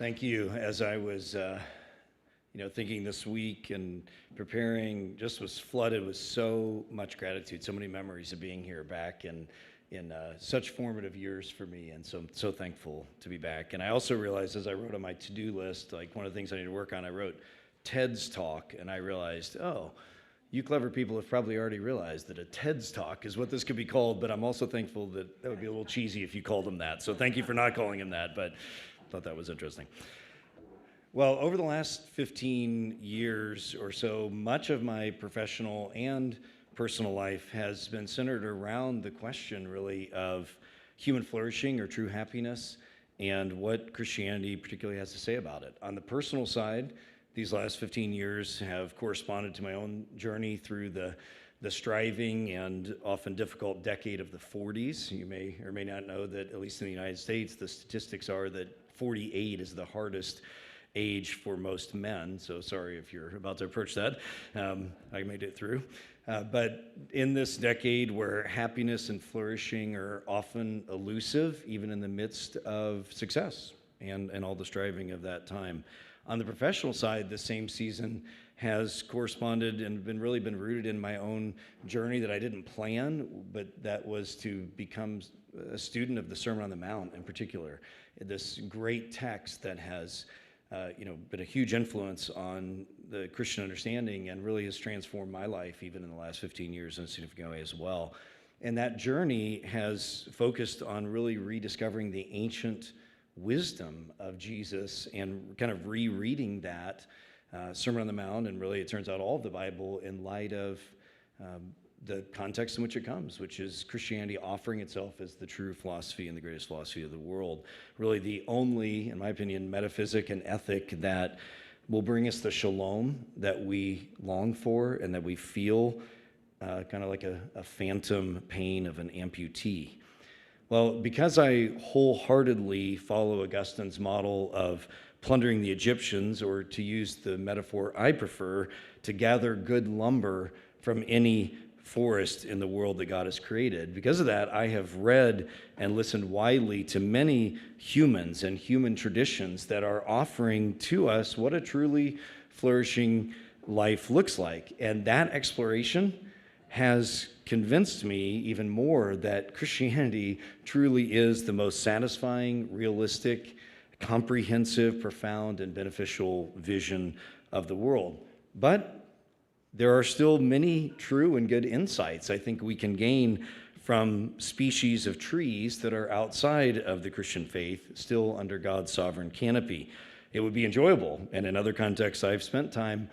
Thank you. As I was, thinking this week and preparing, just was flooded with so much gratitude, so many memories of being here back in such formative years for me, and so I'm so thankful to be back. And I also realized as I wrote on my to-do list, like one of the things I need to work on, I wrote TED's Talk, and I realized, you clever people have probably already realized that a TED's Talk is what this could be called, but I'm also thankful that would be a little cheesy if you called them that. So thank you for not calling him that, but I thought that was interesting. Well, over the last 15 years or so, much of my professional and personal life has been centered around the question, really, of human flourishing or true happiness and what Christianity particularly has to say about it. On the personal side, these last 15 years have corresponded to my own journey through the striving and often difficult decade of the 40s. You may or may not know that, at least in the United States, the statistics are that 48 is the hardest age for most men, so sorry if you're about to approach that. I made it through. But in this decade where happiness and flourishing are often elusive, even in the midst of success and all the striving of that time. On the professional side, the same season has corresponded and been rooted in my own journey that I didn't plan, but that was to become a student of the Sermon on the Mount in particular. This great text that has been a huge influence on the Christian understanding and really has transformed my life even in the last 15 years in a significant way as well. And that journey has focused on really rediscovering the ancient wisdom of Jesus and kind of rereading that Sermon on the Mount, and really it turns out all of the Bible in light of the context in which it comes, which is Christianity offering itself as the true philosophy and the greatest philosophy of the world. Really the only, in my opinion, metaphysic and ethic that will bring us the shalom that we long for and that we feel kind of like a phantom pain of an amputee. Well, because I wholeheartedly follow Augustine's model of plundering the Egyptians, or to use the metaphor I prefer, to gather good lumber from any forest in the world that God has created. Because of that, I have read and listened widely to many humans and human traditions that are offering to us what a truly flourishing life looks like. And that exploration has convinced me even more that Christianity truly is the most satisfying, realistic, comprehensive, profound, and beneficial vision of the world. But there are still many true and good insights I think we can gain from species of trees that are outside of the Christian faith, still under God's sovereign canopy. It would be enjoyable, and in other contexts I've spent time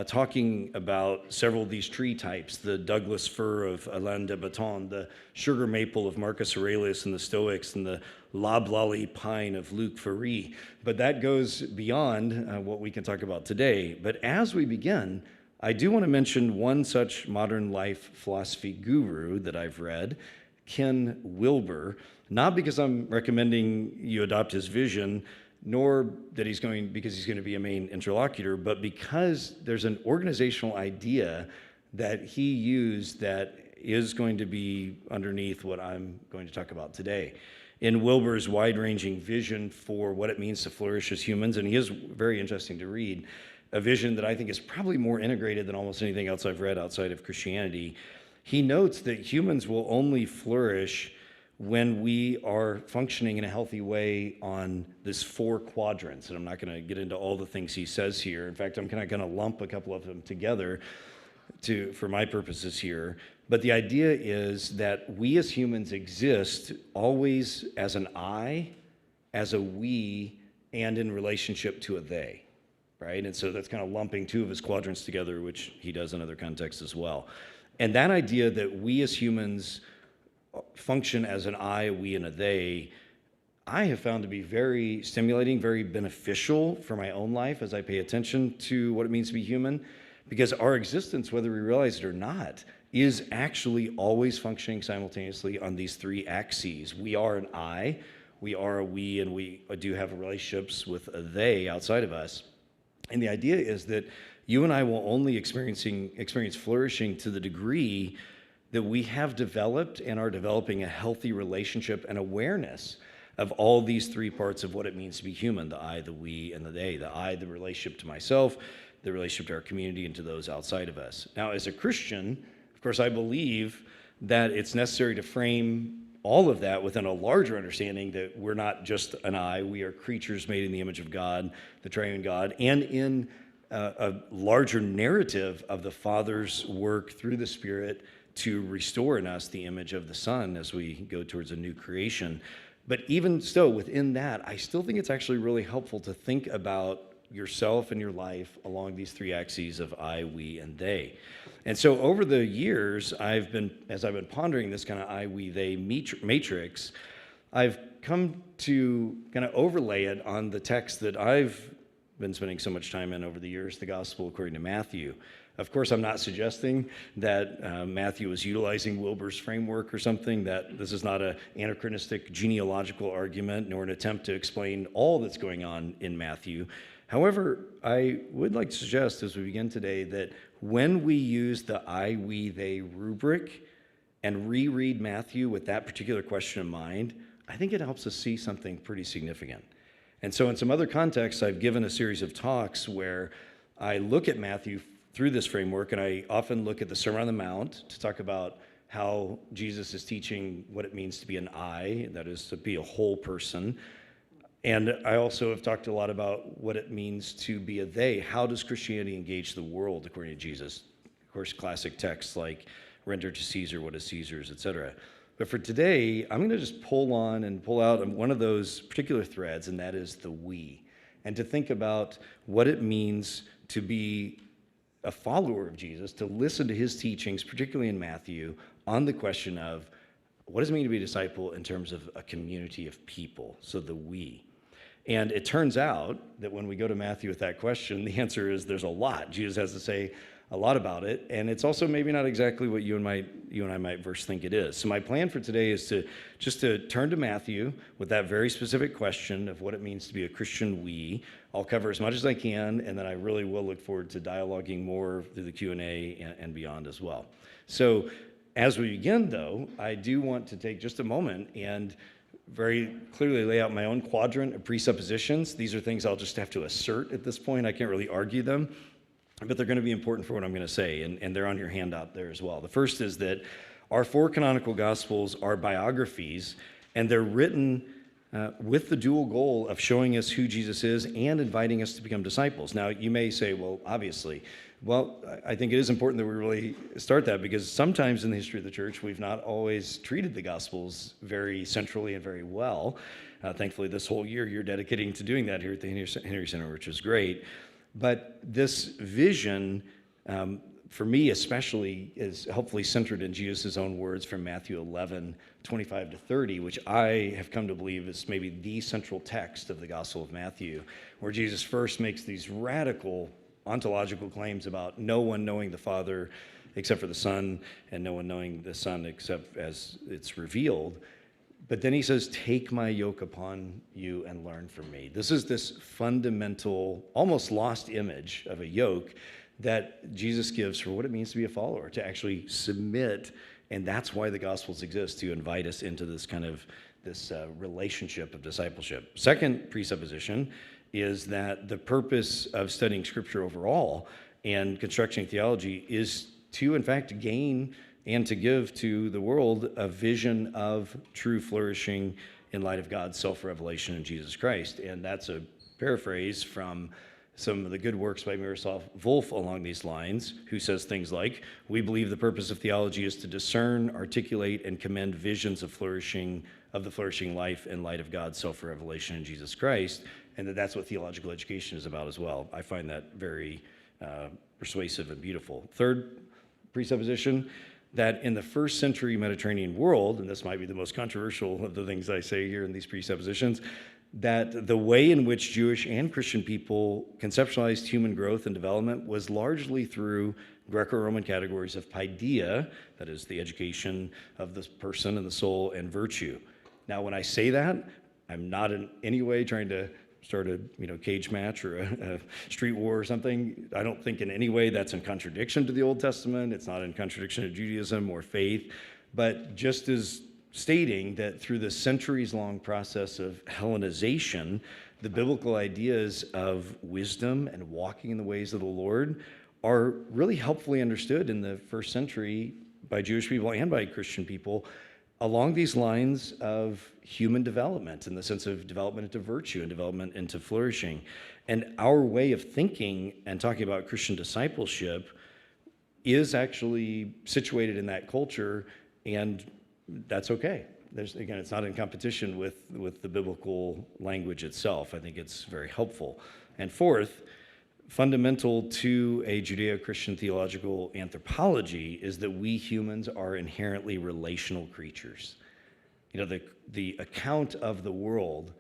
talking about several of these tree types, the Douglas fir of Alain de Botton, the sugar maple of Marcus Aurelius and the Stoics, and the loblolly pine of Luc Ferry. But that goes beyond what we can talk about today. But as we begin, I do want to mention one such modern life philosophy guru that I've read, Ken Wilber, not because I'm recommending you adopt his vision, nor that because he's going to be a main interlocutor, but because there's an organizational idea that he used that is going to be underneath what I'm going to talk about today. In Wilber's wide-ranging vision for what it means to flourish as humans, and he is very interesting to read, a vision that I think is probably more integrated than almost anything else I've read outside of Christianity. He notes that humans will only flourish when we are functioning in a healthy way on this 4 quadrants. And I'm not going to get into all the things he says here. In fact, I'm kind of going to lump a couple of them together for my purposes here. But the idea is that we as humans exist always as an I, as a we, and in relationship to a they, right? And so that's kind of lumping 2 of his quadrants together, which he does in other contexts as well. And that idea that we as humans function as an I, a we, and a they, I have found to be very stimulating, very beneficial for my own life as I pay attention to what it means to be human, because our existence, whether we realize it or not, is actually always functioning simultaneously on these 3 axes. We are an I, we are a we, and we do have relationships with a they outside of us. And the idea is that you and I will only experience flourishing to the degree that we have developed and are developing a healthy relationship and awareness of all these three parts of what it means to be human: the I, the we, and the they. The I, the relationship to myself, the relationship to our community, and to those outside of us. Now, as a Christian, of course, I believe that it's necessary to frame all of that within a larger understanding that we're not just an I, we are creatures made in the image of God, the triune God, and in a larger narrative of the Father's work through the Spirit to restore in us the image of the Son as we go towards a new creation. But even still, within that, I still think it's actually really helpful to think about yourself and your life along these three axes of I, we, and they. And so over the years, as I've been pondering this kind of I, we, they matrix, I've come to kind of overlay it on the text that I've been spending so much time in over the years, the Gospel according to Matthew. Of course, I'm not suggesting that Matthew is utilizing Wilber's framework or something, that this is not an anachronistic genealogical argument nor an attempt to explain all that's going on in Matthew. However, I would like to suggest as we begin today that when we use the I, we, they rubric and reread Matthew with that particular question in mind, I think it helps us see something pretty significant. And so in some other contexts, I've given a series of talks where I look at Matthew through this framework, and I often look at the Sermon on the Mount to talk about how Jesus is teaching what it means to be an I, that is to be a whole person. And I also have talked a lot about what it means to be a they. How does Christianity engage the world according to Jesus? Of course, classic texts like render to Caesar what is Caesar's, etc. But for today, I'm going to just pull out one of those particular threads, and that is the we. And to think about what it means to be a follower of Jesus, to listen to his teachings, particularly in Matthew, on the question of what does it mean to be a disciple in terms of a community of people, so the we. And it turns out that when we go to Matthew with that question, the answer is there's a lot. Jesus has to say a lot about it, and it's also maybe not exactly what you and I might first think it is. So my plan for today is to turn to Matthew with that very specific question of what it means to be a Christian we. I'll cover as much as I can, and then I really will look forward to dialoguing more through the Q&A and beyond as well. So as we begin, though, I do want to take just a moment and very clearly lay out my own quadrant of presuppositions. These are things I'll just have to assert at this point. I can't really argue them, but they're going to be important for what I'm going to say, and they're on your handout there as well. The first is that our four canonical Gospels are biographies, and they're written with the dual goal of showing us who Jesus is and inviting us to become disciples. Now, you may say, well, obviously. Well, I think it is important that we really start that, because sometimes in the history of the church, we've not always treated the Gospels very centrally and very well. Thankfully, this whole year, you're dedicating to doing that here at the Henry Center, which is great. But this vision, for me especially, is hopefully centered in Jesus' own words from Matthew 11, 25 to 30, which I have come to believe is maybe the central text of the Gospel of Matthew, where Jesus first makes these radical ontological claims about no one knowing the Father except for the Son, and no one knowing the Son except as it's revealed. But then he says, take my yoke upon you and learn from me. This is this fundamental, almost lost image of a yoke that Jesus gives for what it means to be a follower, to actually submit. And that's why the Gospels exist, to invite us into this kind of relationship of discipleship. Second presupposition is that the purpose of studying Scripture overall and constructing theology is to, in fact, gain and to give to the world a vision of true flourishing in light of God's self-revelation in Jesus Christ. And that's a paraphrase from some of the good works by Miroslav Volf along these lines, who says things like, we believe the purpose of theology is to discern, articulate, and commend visions of the flourishing life in light of God's self-revelation in Jesus Christ, and that's what theological education is about as well. I find that very persuasive and beautiful. Third presupposition, that in the first century Mediterranean world, and this might be the most controversial of the things I say here in these presuppositions, that the way in which Jewish and Christian people conceptualized human growth and development was largely through Greco-Roman categories of paideia, that is the education of the person and the soul, and virtue. Now, when I say that, I'm not in any way trying to start a cage match or a street war or something. I don't think in any way that's in contradiction to the Old Testament. It's not in contradiction to Judaism or faith. But just as stating that through the centuries-long process of Hellenization, the biblical ideas of wisdom and walking in the ways of the Lord are really helpfully understood in the first century by Jewish people and by Christian people along these lines of human development, in the sense of development into virtue and development into flourishing. And our way of thinking and talking about Christian discipleship is actually situated in that culture, and that's okay. Again, it's not in competition with the biblical language itself. I think it's very helpful. And fourth, fundamental to a Judeo-Christian theological anthropology is that we humans are inherently relational creatures. The account of the world,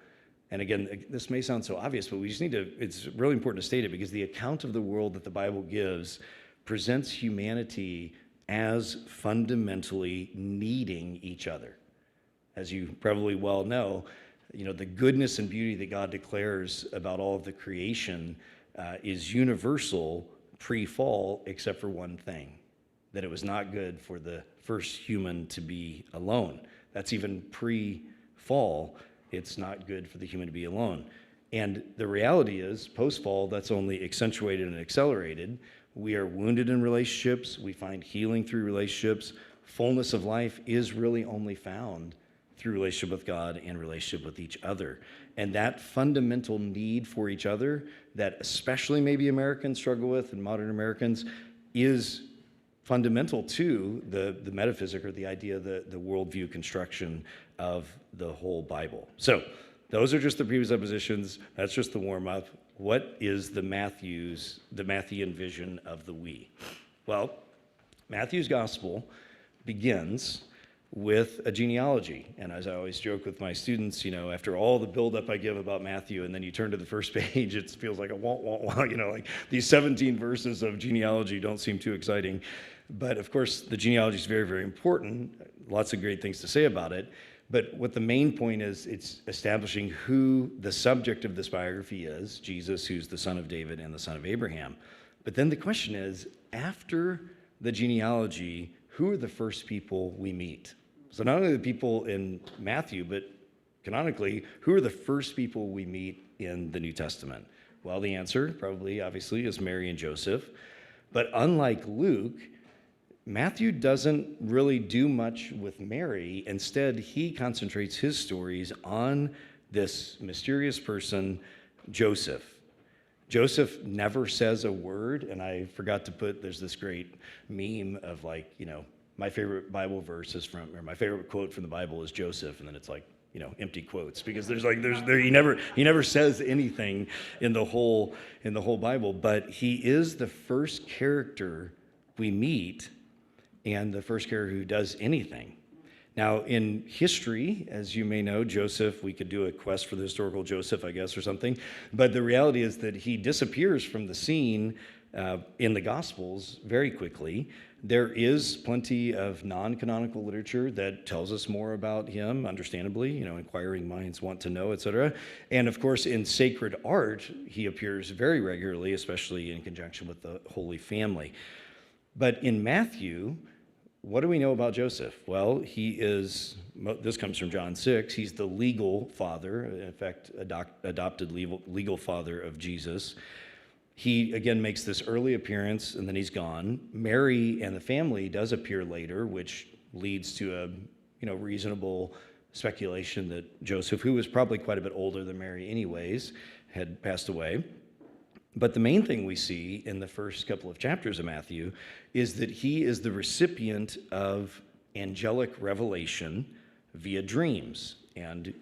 and again, this may sound so obvious, but we just need to, it's really important to state it, because the account of the world that the Bible gives presents humanity as fundamentally needing each other. As you probably well know, the goodness and beauty that God declares about all of the creation is universal pre-fall, except for one thing, that it was not good for the first human to be alone. That's even pre-fall. It's not good for the human to be alone. And the reality is, post-fall, that's only accentuated and accelerated. We are wounded in relationships. We find healing through relationships. Fullness of life is really only found through relationship with God and relationship with each other. And that fundamental need for each other that especially maybe Americans struggle with, and modern Americans, is fundamental to the metaphysic, or the idea, the worldview construction of the whole Bible. So those are just the presuppositions. That's just the warm-up. What is the Matthean vision of the we? Well, Matthew's gospel begins with a genealogy. And as I always joke with my students, after all the buildup I give about Matthew, and then you turn to the first page, it feels like a wah, wah, wah, like these 17 verses of genealogy don't seem too exciting. But of course, the genealogy is very, very important. Lots of great things to say about it. But what the main point is, it's establishing who the subject of this biography is, Jesus, who's the son of David and the son of Abraham. But then the question is, after the genealogy, who are the first people we meet? So not only the people in Matthew, but canonically, who are the first people we meet in the New Testament? Well, the answer probably, obviously, is Mary and Joseph. But unlike Luke, Matthew doesn't really do much with Mary. Instead, he concentrates his stories on this mysterious person, Joseph. Joseph never says a word, and I forgot to there's this great meme of my favorite Bible verse is or my favorite quote from the Bible is Joseph, and then it's empty quotes, because he never says anything in the whole Bible, but he is the first character we meet and the first character who does anything. Now, in history, as you may know, Joseph, we could do a quest for the historical Joseph, I guess, or something, but the reality is that he disappears from the scene in the Gospels very quickly. There is plenty of non-canonical literature that tells us more about him, understandably, inquiring minds want to know, etc. And of course, in sacred art, he appears very regularly, especially in conjunction with the Holy Family. But in Matthew, what do we know about Joseph? Well, this comes from John 6, he's the legal father, in fact, adopted legal father of Jesus. He, again, makes this early appearance, and then he's gone. Mary and the family does appear later, which leads to a reasonable speculation that Joseph, who was probably quite a bit older than Mary anyways, had passed away. But the main thing we see in the first couple of chapters of Matthew is that he is the recipient of angelic revelation via dreams. And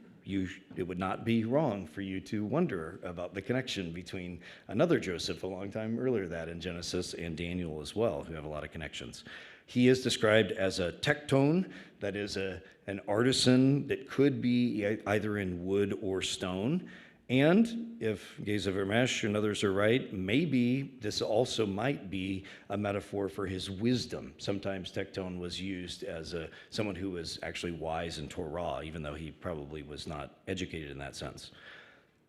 it would not be wrong for you to wonder about the connection between another Joseph a long time earlier that in Genesis, and Daniel as well, who have a lot of connections. He is described as a tekton, that is an artisan that could be either in wood or stone. And if Geza Vermesh and others are right, maybe this also might be a metaphor for his wisdom. Sometimes tekton was used as someone who was actually wise in Torah, even though he probably was not educated in that sense.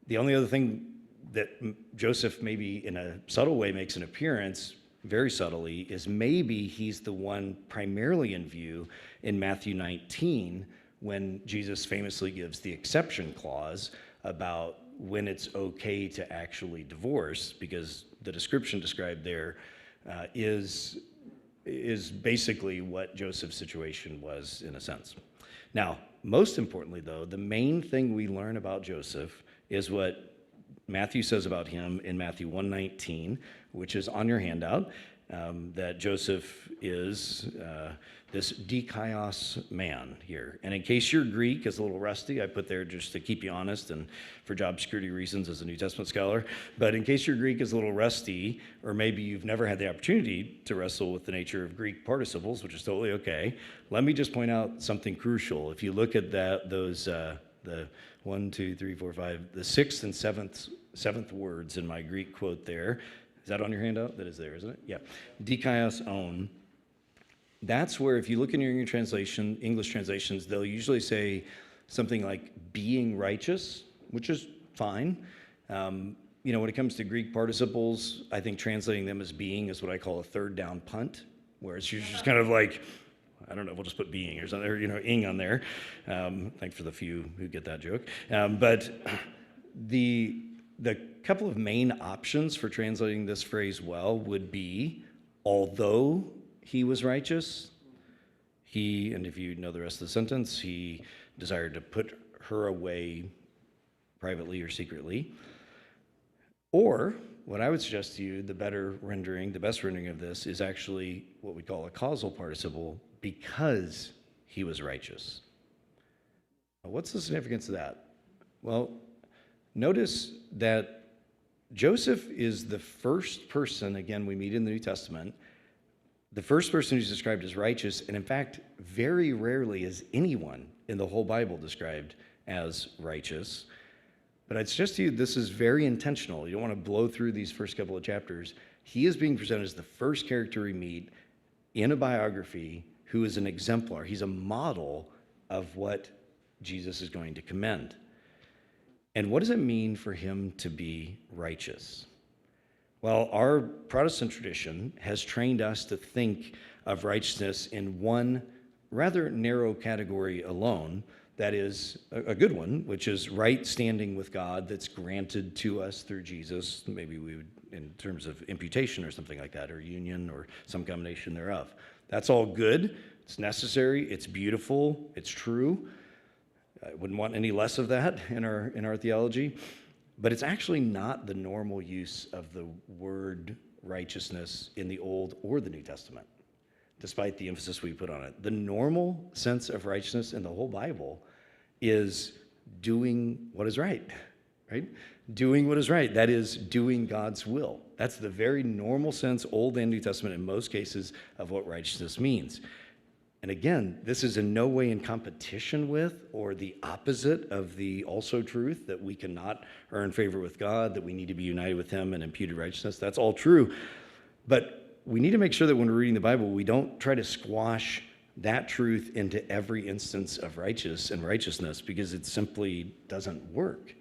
The only other thing that Joseph maybe in a subtle way makes an appearance, very subtly, is maybe he's the one primarily in view in Matthew 19, when Jesus famously gives the exception clause about when it's okay to actually divorce, because the description described there is basically what Joseph's situation was in a sense. Now, most importantly, though, the main thing we learn about Joseph is what Matthew says about him in Matthew 1:19, which is on your handout, that Joseph is this dikaios man here. And in case your Greek is a little rusty, I put there just to keep you honest and for job security reasons as a New Testament scholar, but in case your Greek is a little rusty, or maybe you've never had the opportunity to wrestle with the nature of Greek participles, which is totally okay, let me just point out something crucial. If you look at those the 1, 2, 3, 4, 5, the sixth and seventh words in my Greek quote there, is that on your handout? That is there, isn't it? Yeah. Dikaios on. That's where, if you look in your English translations, they'll usually say something like being righteous, which is fine. When it comes to Greek participles, I think translating them as being is what I call a third down punt, where it's just kind of like, I don't know, we'll just put being or something, ing on there. Thanks for the few who get that joke. But the couple of main options for translating this phrase well would be, although he was righteous, and if you know the rest of the sentence, he desired to put her away privately or secretly. Or, what I would suggest to you, the best rendering of this is actually what we call a causal participle, because he was righteous. Now, what's the significance of that? Well, notice that Joseph is the first person, again, we meet in the New Testament, the first person who's described as righteous, and in fact, very rarely is anyone in the whole Bible described as righteous. But I'd suggest to you this is very intentional. You don't want to blow through these first couple of chapters. He is being presented as the first character we meet in a biography who is an exemplar. He's a model of what Jesus is going to commend. And what does it mean for him to be righteous? Well, our Protestant tradition has trained us to think of righteousness in one rather narrow category alone, that is a good one, which is right standing with God that's granted to us through Jesus. Maybe we would, in terms of imputation or something like that, or union or some combination thereof. That's all good. It's necessary. It's beautiful. It's true. I wouldn't want any less of that in our theology. But it's actually not the normal use of the word righteousness in the Old or the New Testament, despite the emphasis we put on it. The normal sense of righteousness in the whole Bible is doing what is right? Doing what is right. That is, doing God's will. That's the very normal sense, Old and New Testament, in most cases, of what righteousness means. And again, this is in no way in competition with or the opposite of the also truth that we cannot earn favor with God, that we need to be united with him and imputed righteousness. That's all true. But we need to make sure that when we're reading the Bible, we don't try to squash that truth into every instance of righteousness, because it simply doesn't work.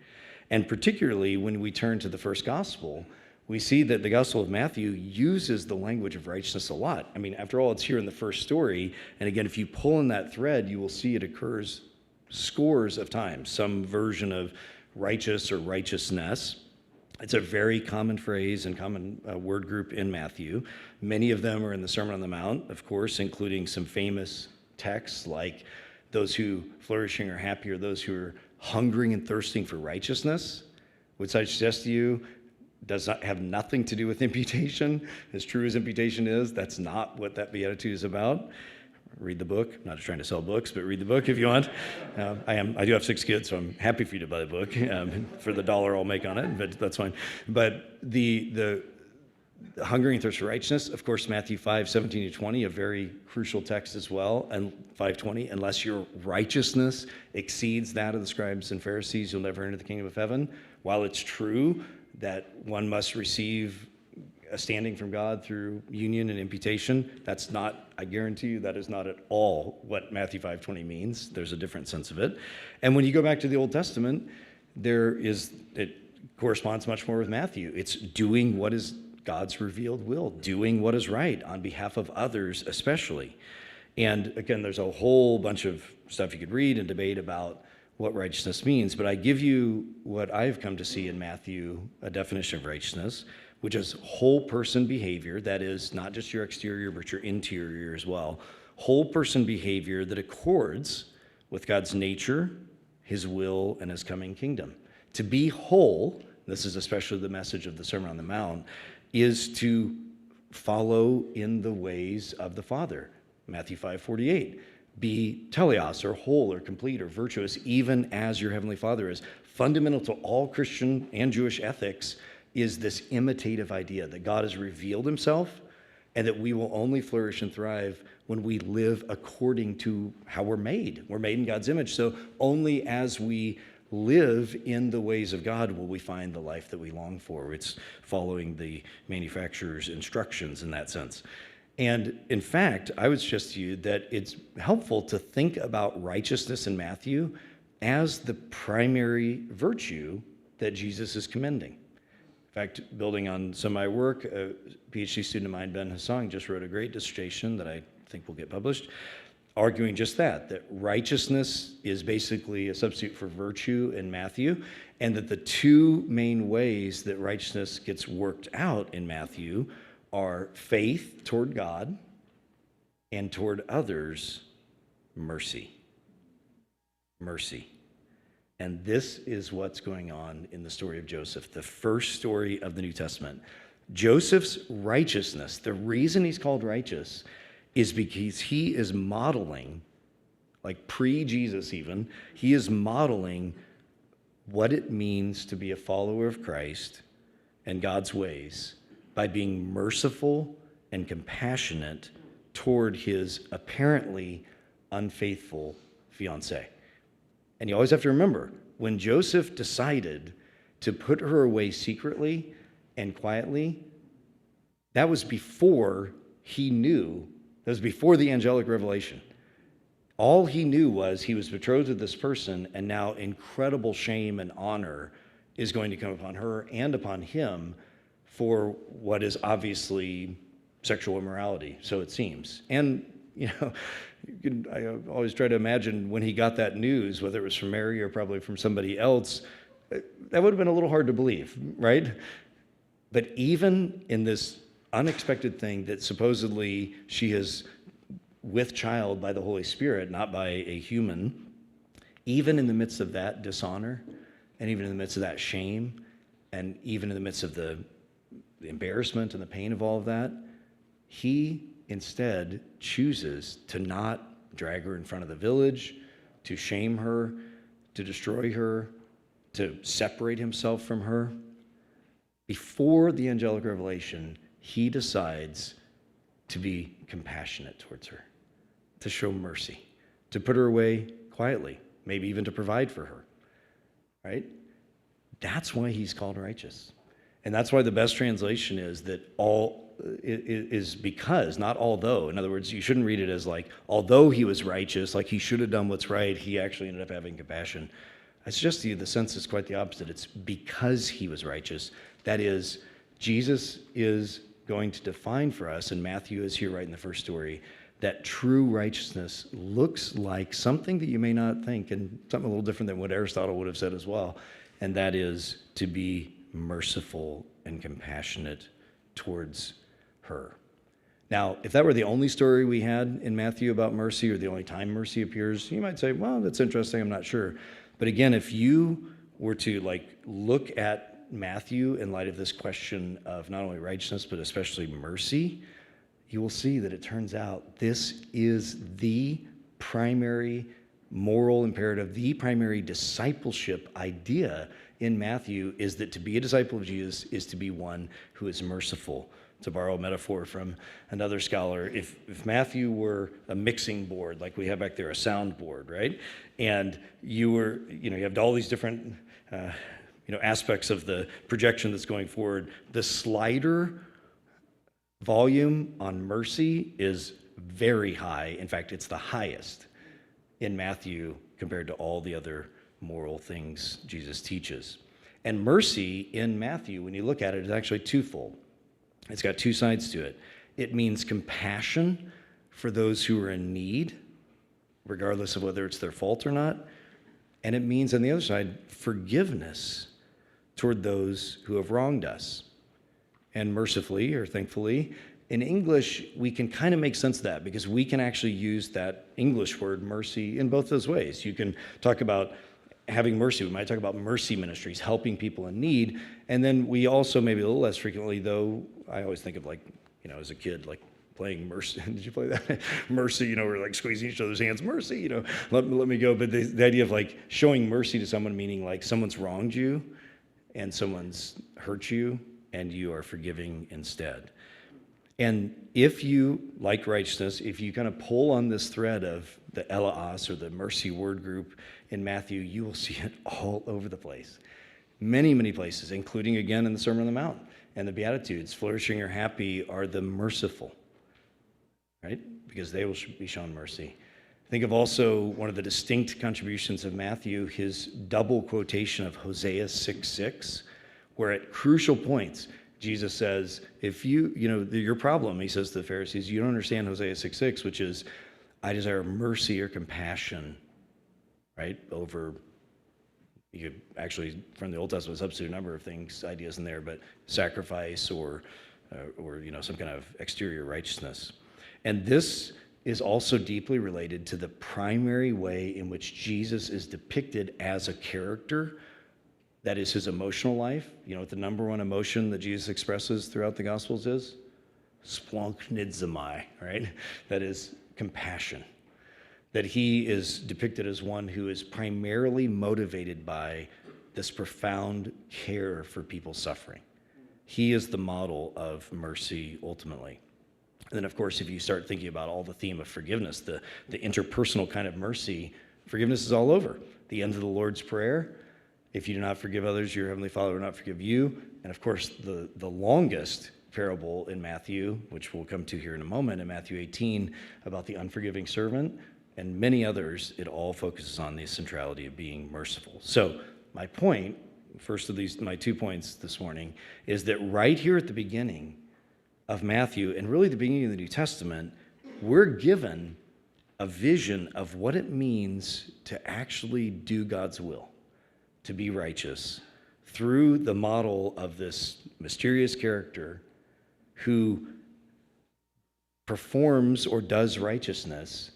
And particularly when we turn to the first gospel, we see that the Gospel of Matthew uses the language of righteousness a lot. I mean, after all, it's here in the first story. And again, if you pull in that thread, you will see it occurs scores of times, some version of righteous or righteousness. It's a very common phrase and common word group in Matthew. Many of them are in the Sermon on the Mount, of course, including some famous texts like those who flourishing are happy, or those who are hungering and thirsting for righteousness, which I suggest to you does not have nothing to do with imputation. As true as imputation is, that's not what that beatitude is about. Read the book. I'm not trying to sell books, but read the book if you want. I do have 6 kids, so I'm happy for you to buy the book for the $1 I'll make on it, but that's fine. But the hungering and thirst for righteousness, of course, Matthew 5:17-20, a very crucial text as well, and 5:20, unless your righteousness exceeds that of the scribes and Pharisees, you'll never enter the kingdom of heaven. While it's true that one must receive a standing from God through union and imputation, that's not, I guarantee you, that is not at all what Matthew 5:20 means. There's a different sense of it. And when you go back to the Old Testament, it corresponds much more with Matthew. It's doing what is God's revealed will, doing what is right on behalf of others especially. And again, there's a whole bunch of stuff you could read and debate about what righteousness means, but I give you what I've come to see in Matthew, a definition of righteousness, which is whole person behavior, that is not just your exterior, but your interior as well. Whole person behavior that accords with God's nature, his will, and his coming kingdom. To be whole, this is especially the message of the Sermon on the Mount, is to follow in the ways of the Father. Matthew 5:48. Be teleos, or whole, or complete, or virtuous, even as your heavenly Father is. Fundamental to all Christian and Jewish ethics is this imitative idea that God has revealed himself and that we will only flourish and thrive when we live according to how we're made. We're made in God's image. So only as we live in the ways of God will we find the life that we long for. It's following the manufacturer's instructions in that sense. And in fact, I would suggest to you that it's helpful to think about righteousness in Matthew as the primary virtue that Jesus is commending. In fact, building on some of my work, a PhD student of mine, Ben Hassang, just wrote a great dissertation that I think will get published, arguing just that righteousness is basically a substitute for virtue in Matthew, and that the two main ways that righteousness gets worked out in Matthew are faith toward God and toward others, mercy. Mercy. And this is what's going on in the story of Joseph, the first story of the New Testament. Joseph's righteousness, the reason he's called righteous, is because he is modeling, like pre-Jesus even, he is modeling what it means to be a follower of Christ and God's ways by being merciful and compassionate toward his apparently unfaithful fiancée. And you always have to remember, when Joseph decided to put her away secretly and quietly, that was before he knew, that was before the angelic revelation. All he knew was he was betrothed to this person, and now incredible shame and honor is going to come upon her and upon him for what is obviously sexual immorality, so it seems. And, I always try to imagine when he got that news, whether it was from Mary or probably from somebody else, that would have been a little hard to believe, right? But even in this unexpected thing that supposedly she is with child by the Holy Spirit, not by a human, even in the midst of that dishonor, and even in the midst of that shame, and even in the midst of the embarrassment and the pain of all of that, he instead chooses to not drag her in front of the village, to shame her, to destroy her, to separate himself from her. Before the angelic revelation, he decides to be compassionate towards her, to show mercy, to put her away quietly, maybe even to provide for her, right? That's why he's called righteous. And that's why the best translation is that is because, not although. In other words, you shouldn't read it as like, although he was righteous, like he should have done what's right, he actually ended up having compassion. I suggest to you the sense is quite the opposite. It's because he was righteous. That is, Jesus is going to define for us, and Matthew is here right in the first story, that true righteousness looks like something that you may not think, and something a little different than what Aristotle would have said as well, and that is to be merciful and compassionate towards her. Now, if that were the only story we had in Matthew about mercy, or the only time mercy appears, you might say, well, that's interesting, I'm not sure. But again, if you were to look at Matthew in light of this question of not only righteousness, but especially mercy, you will see that it turns out this is the primary moral imperative, the primary discipleship idea in Matthew is that to be a disciple of Jesus is to be one who is merciful. To borrow a metaphor from another scholar, if Matthew were a mixing board, like we have back there, a sound board, right? And you have all these different, aspects of the projection that's going forward. The slider volume on mercy is very high. In fact, it's the highest in Matthew compared to all the other moral things Jesus teaches. And mercy in Matthew, when you look at it, is actually twofold. It's got two sides to it. It means compassion for those who are in need, regardless of whether it's their fault or not. And it means, on the other side, forgiveness toward those who have wronged us. And mercifully, or thankfully, in English, we can kind of make sense of that because we can actually use that English word mercy in both those ways. You can talk about having mercy. We might talk about mercy ministries, helping people in need. And then we also, maybe a little less frequently, though, I always think of as a kid, playing mercy. Did you play that? Mercy, we're like squeezing each other's hands. Mercy, let me go. But the idea of showing mercy to someone, meaning someone's wronged you and someone's hurt you and you are forgiving instead. And if you, like righteousness, if you kind of pull on this thread of the eleos or the mercy word group in Matthew, you will see it all over the place. Many, many places, including again in the Sermon on the Mount and the Beatitudes. Flourishing or happy are the merciful, right? Because they will be shown mercy. Think of also one of the distinct contributions of Matthew, his double quotation of Hosea 6:6, where at crucial points, Jesus says, if your problem, he says to the Pharisees, you don't understand Hosea 6:6, which is, I desire mercy or compassion, right? Over, you could actually, from the Old Testament, substitute a number of things, ideas in there, but sacrifice or some kind of exterior righteousness. And this is also deeply related to the primary way in which Jesus is depicted as a character. That is his emotional life. You know what the number one emotion that Jesus expresses throughout the Gospels is? Splanknidzomai, right? That is compassion. That he is depicted as one who is primarily motivated by this profound care for people suffering. He is the model of mercy ultimately. And then, of course, if you start thinking about all the theme of forgiveness, the interpersonal kind of mercy, forgiveness is all over. The end of the Lord's Prayer, if you do not forgive others, your heavenly Father will not forgive you. And of course, the longest parable in Matthew, which we'll come to here in a moment, in Matthew 18, about the unforgiving servant, and many others, it all focuses on the centrality of being merciful. So my point, first of these, my 2 points this morning, is that right here at the beginning of Matthew, and really the beginning of the New Testament, we're given a vision of what it means to actually do God's will, to be righteous, through the model of this mysterious character who performs or does righteousness,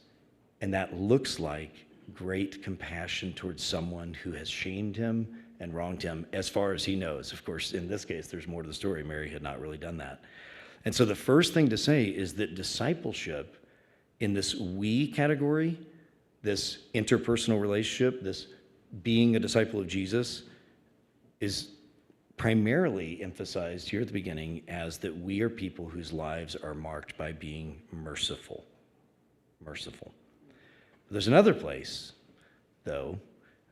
and that looks like great compassion towards someone who has shamed him and wronged him as far as he knows. Of course, in this case, there's more to the story. Mary had not really done that. And so the first thing to say is that discipleship in this we category, this interpersonal relationship, this being a disciple of Jesus, is primarily emphasized here at the beginning as that we are people whose lives are marked by being merciful. Merciful. There's another place, though,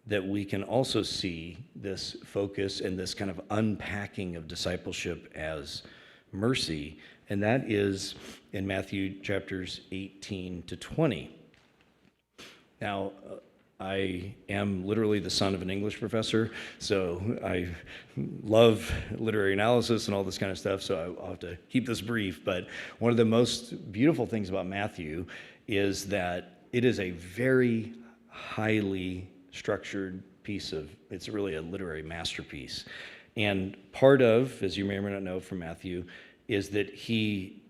that we can also see this focus and this kind of unpacking of discipleship as mercy, and that is in Matthew chapters 18 to 20. Now, I am literally the son of an English professor, so I love literary analysis and all this kind of stuff, so I'll have to keep this brief. But one of the most beautiful things about Matthew is that it is a very highly structured it's really a literary masterpiece. And part of, as you may or may not know from Matthew, is that he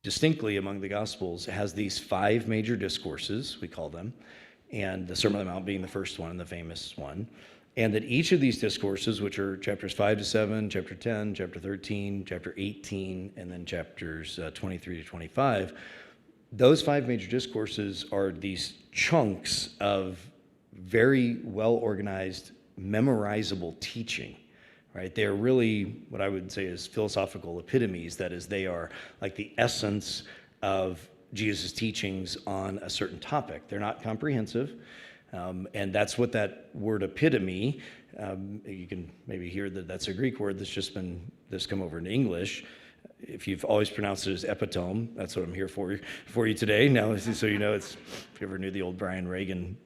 distinctly among the Gospels has these 5 major discourses, we call them, and the Sermon on the Mount being the first one and the famous one, and that each of these discourses, which are chapters 5 to 7, chapter 10, chapter 13, chapter 18, and then chapters 23 to 25, those 5 major discourses are these chunks of very well-organized, memorizable teaching, right? They are really what I would say is philosophical epitomes. That is, they are like the essence of Jesus' teachings on a certain topic. They're not comprehensive, and that's what that word epitome, you can maybe hear that that's a Greek word that's come over into English. If you've always pronounced it as epitome, that's what I'm here for you today. Now, so you know, if you ever knew the old Brian Reagan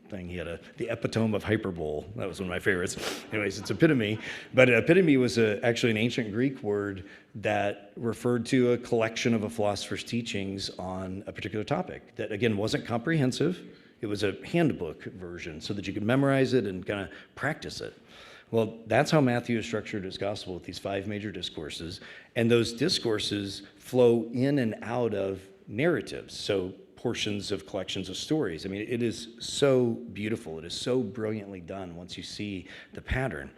thing. He had the epitome of hyperbole. That was one of my favorites. Anyways, it's epitome. But epitome was actually an ancient Greek word that referred to a collection of a philosopher's teachings on a particular topic that, again, wasn't comprehensive. It was a handbook version so that you could memorize it and kind of practice it. Well, that's how Matthew has structured his gospel with these 5 major discourses. And those discourses flow in and out of narratives. So portions of collections of stories. I mean, it is so beautiful. It is so brilliantly done once you see the pattern.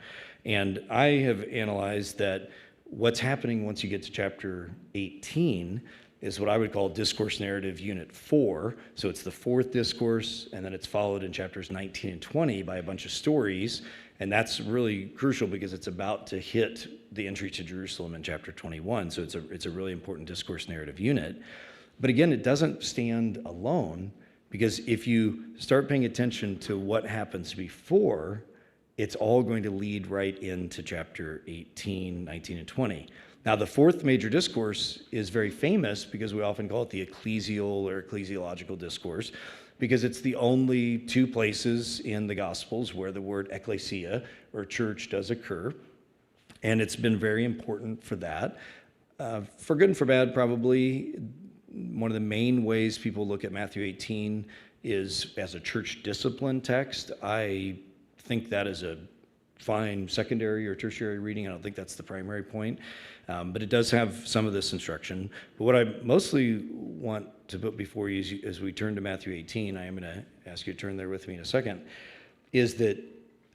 And I have analyzed that what's happening once you get to chapter 18 is what I would call discourse narrative unit 4. So it's the 4th discourse, and then it's followed in chapters 19 and 20 by a bunch of stories. And that's really crucial because it's about to hit the entry to Jerusalem in chapter 21. So it's a really important discourse narrative unit. But again, it doesn't stand alone, because if you start paying attention to what happens before, it's all going to lead right into chapter 18, 19, and 20. Now, the 4th major discourse is very famous because we often call it the ecclesial or ecclesiological discourse, because it's the only 2 places in the Gospels where the word ecclesia, or church, does occur. And it's been very important for that. For good and for bad, probably. One of the main ways people look at Matthew 18 is as a church discipline text. I think that is a fine secondary or tertiary reading. I don't think that's the primary point. But it does have some of this instruction. But what I mostly want to put before you as we turn to Matthew 18, I am going to ask you to turn there with me in a second, is that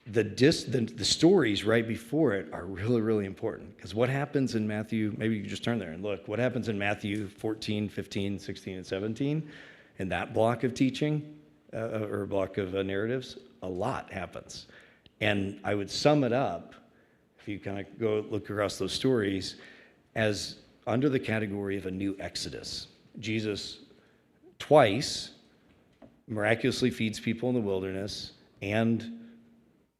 the stories right before it are really, really important. Because what happens in Matthew, maybe you can just turn there and look, what happens in Matthew 14, 15, 16, and 17, in that block of teaching, or block of narratives, a lot happens. And I would sum it up, if you kind of go look across those stories, as under the category of a new exodus. Jesus twice miraculously feeds people in the wilderness, and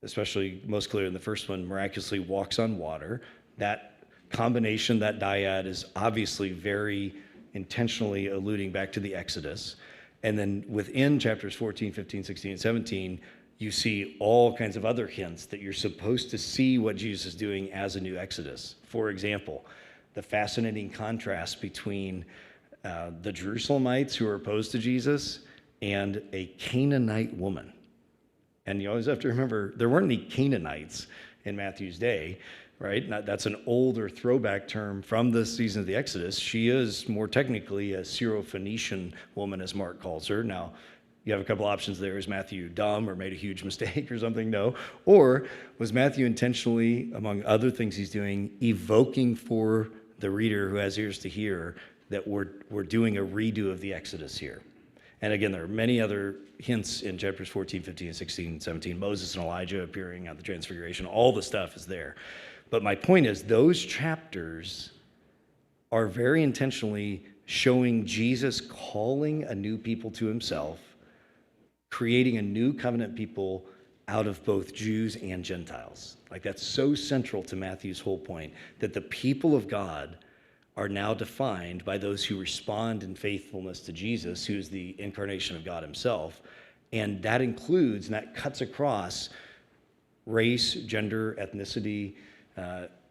especially most clear in the first one, miraculously walks on water. That combination, that dyad, is obviously very intentionally alluding back to the Exodus. And then within chapters 14, 15, 16, and 17, you see all kinds of other hints that you're supposed to see what Jesus is doing as a new Exodus. For example, the fascinating contrast between the Jerusalemites who are opposed to Jesus and a Canaanite woman. And you always have to remember, there weren't any Canaanites in Matthew's day, right? That's an older throwback term from the season of the Exodus. She is more technically a Syro-Phoenician woman, as Mark calls her. Now, you have a couple options there. Is Matthew dumb or made a huge mistake or something? No. Or was Matthew intentionally, among other things he's doing, evoking for the reader who has ears to hear that we're doing a redo of the Exodus here? And again, there are many other hints in chapters 14, 15, 16, 17. Moses and Elijah appearing at the Transfiguration. All the stuff is there. But my point is, those chapters are very intentionally showing Jesus calling a new people to himself, creating a new covenant people out of both Jews and Gentiles. Like, that's so central to Matthew's whole point, that the people of God are now defined by those who respond in faithfulness to Jesus, who is the incarnation of God himself. And that includes, and that cuts across race, gender, ethnicity,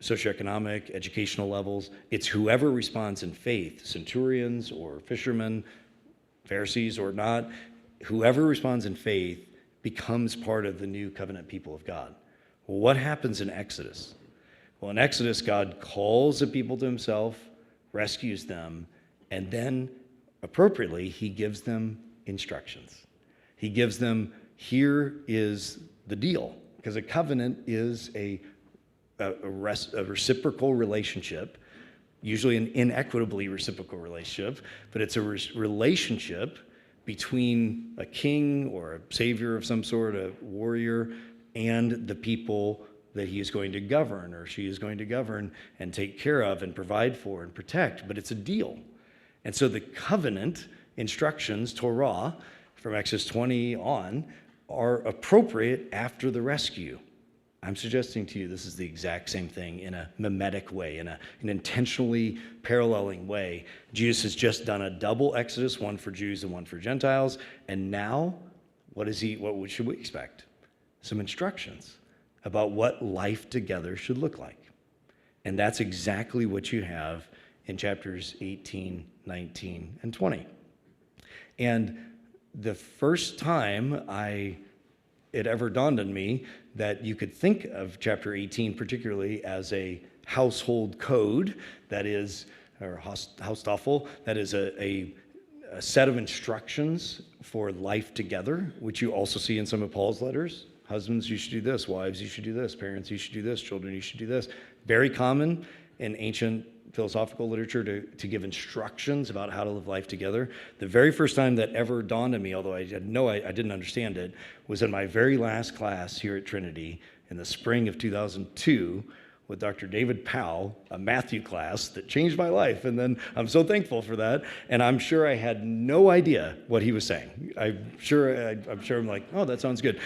socioeconomic, educational levels. It's whoever responds in faith, centurions or fishermen, Pharisees or not, whoever responds in faith becomes part of the new covenant people of God. Well, what happens in Exodus? Well, in Exodus, God calls the people to himself, rescues them, and then appropriately, he gives them instructions. He gives them, here is the deal, because a covenant is a reciprocal relationship, usually an inequitably reciprocal relationship, but it's a relationship between a king or a savior of some sort, a warrior, and the people that he is going to govern or she is going to govern and take care of and provide for and protect, but it's a deal. And so the covenant instructions, Torah, from Exodus 20 on, are appropriate after the rescue. I'm suggesting to you this is the exact same thing in a mimetic way, in an intentionally paralleling way. Jesus has just done a double Exodus, one for Jews and one for Gentiles, and now What should we expect? Some instructions about what life together should look like. And that's exactly what you have in chapters 18, 19, and 20. And the first time it ever dawned on me that you could think of chapter 18 particularly as a household code, that is, or Hausstoffel, that is a set of instructions for life together, which you also see in some of Paul's letters. Husbands, you should do this. Wives, you should do this. Parents, you should do this. Children, you should do this. Very common in ancient philosophical literature to give instructions about how to live life together. The very first time that ever dawned on me, although I didn't understand it, was in my very last class here at Trinity in the spring of 2002 with Dr. David Powell, a Matthew class that changed my life. And then I'm so thankful for that. And I'm sure I had no idea what he was saying. I'm sure I'm like, oh, that sounds good.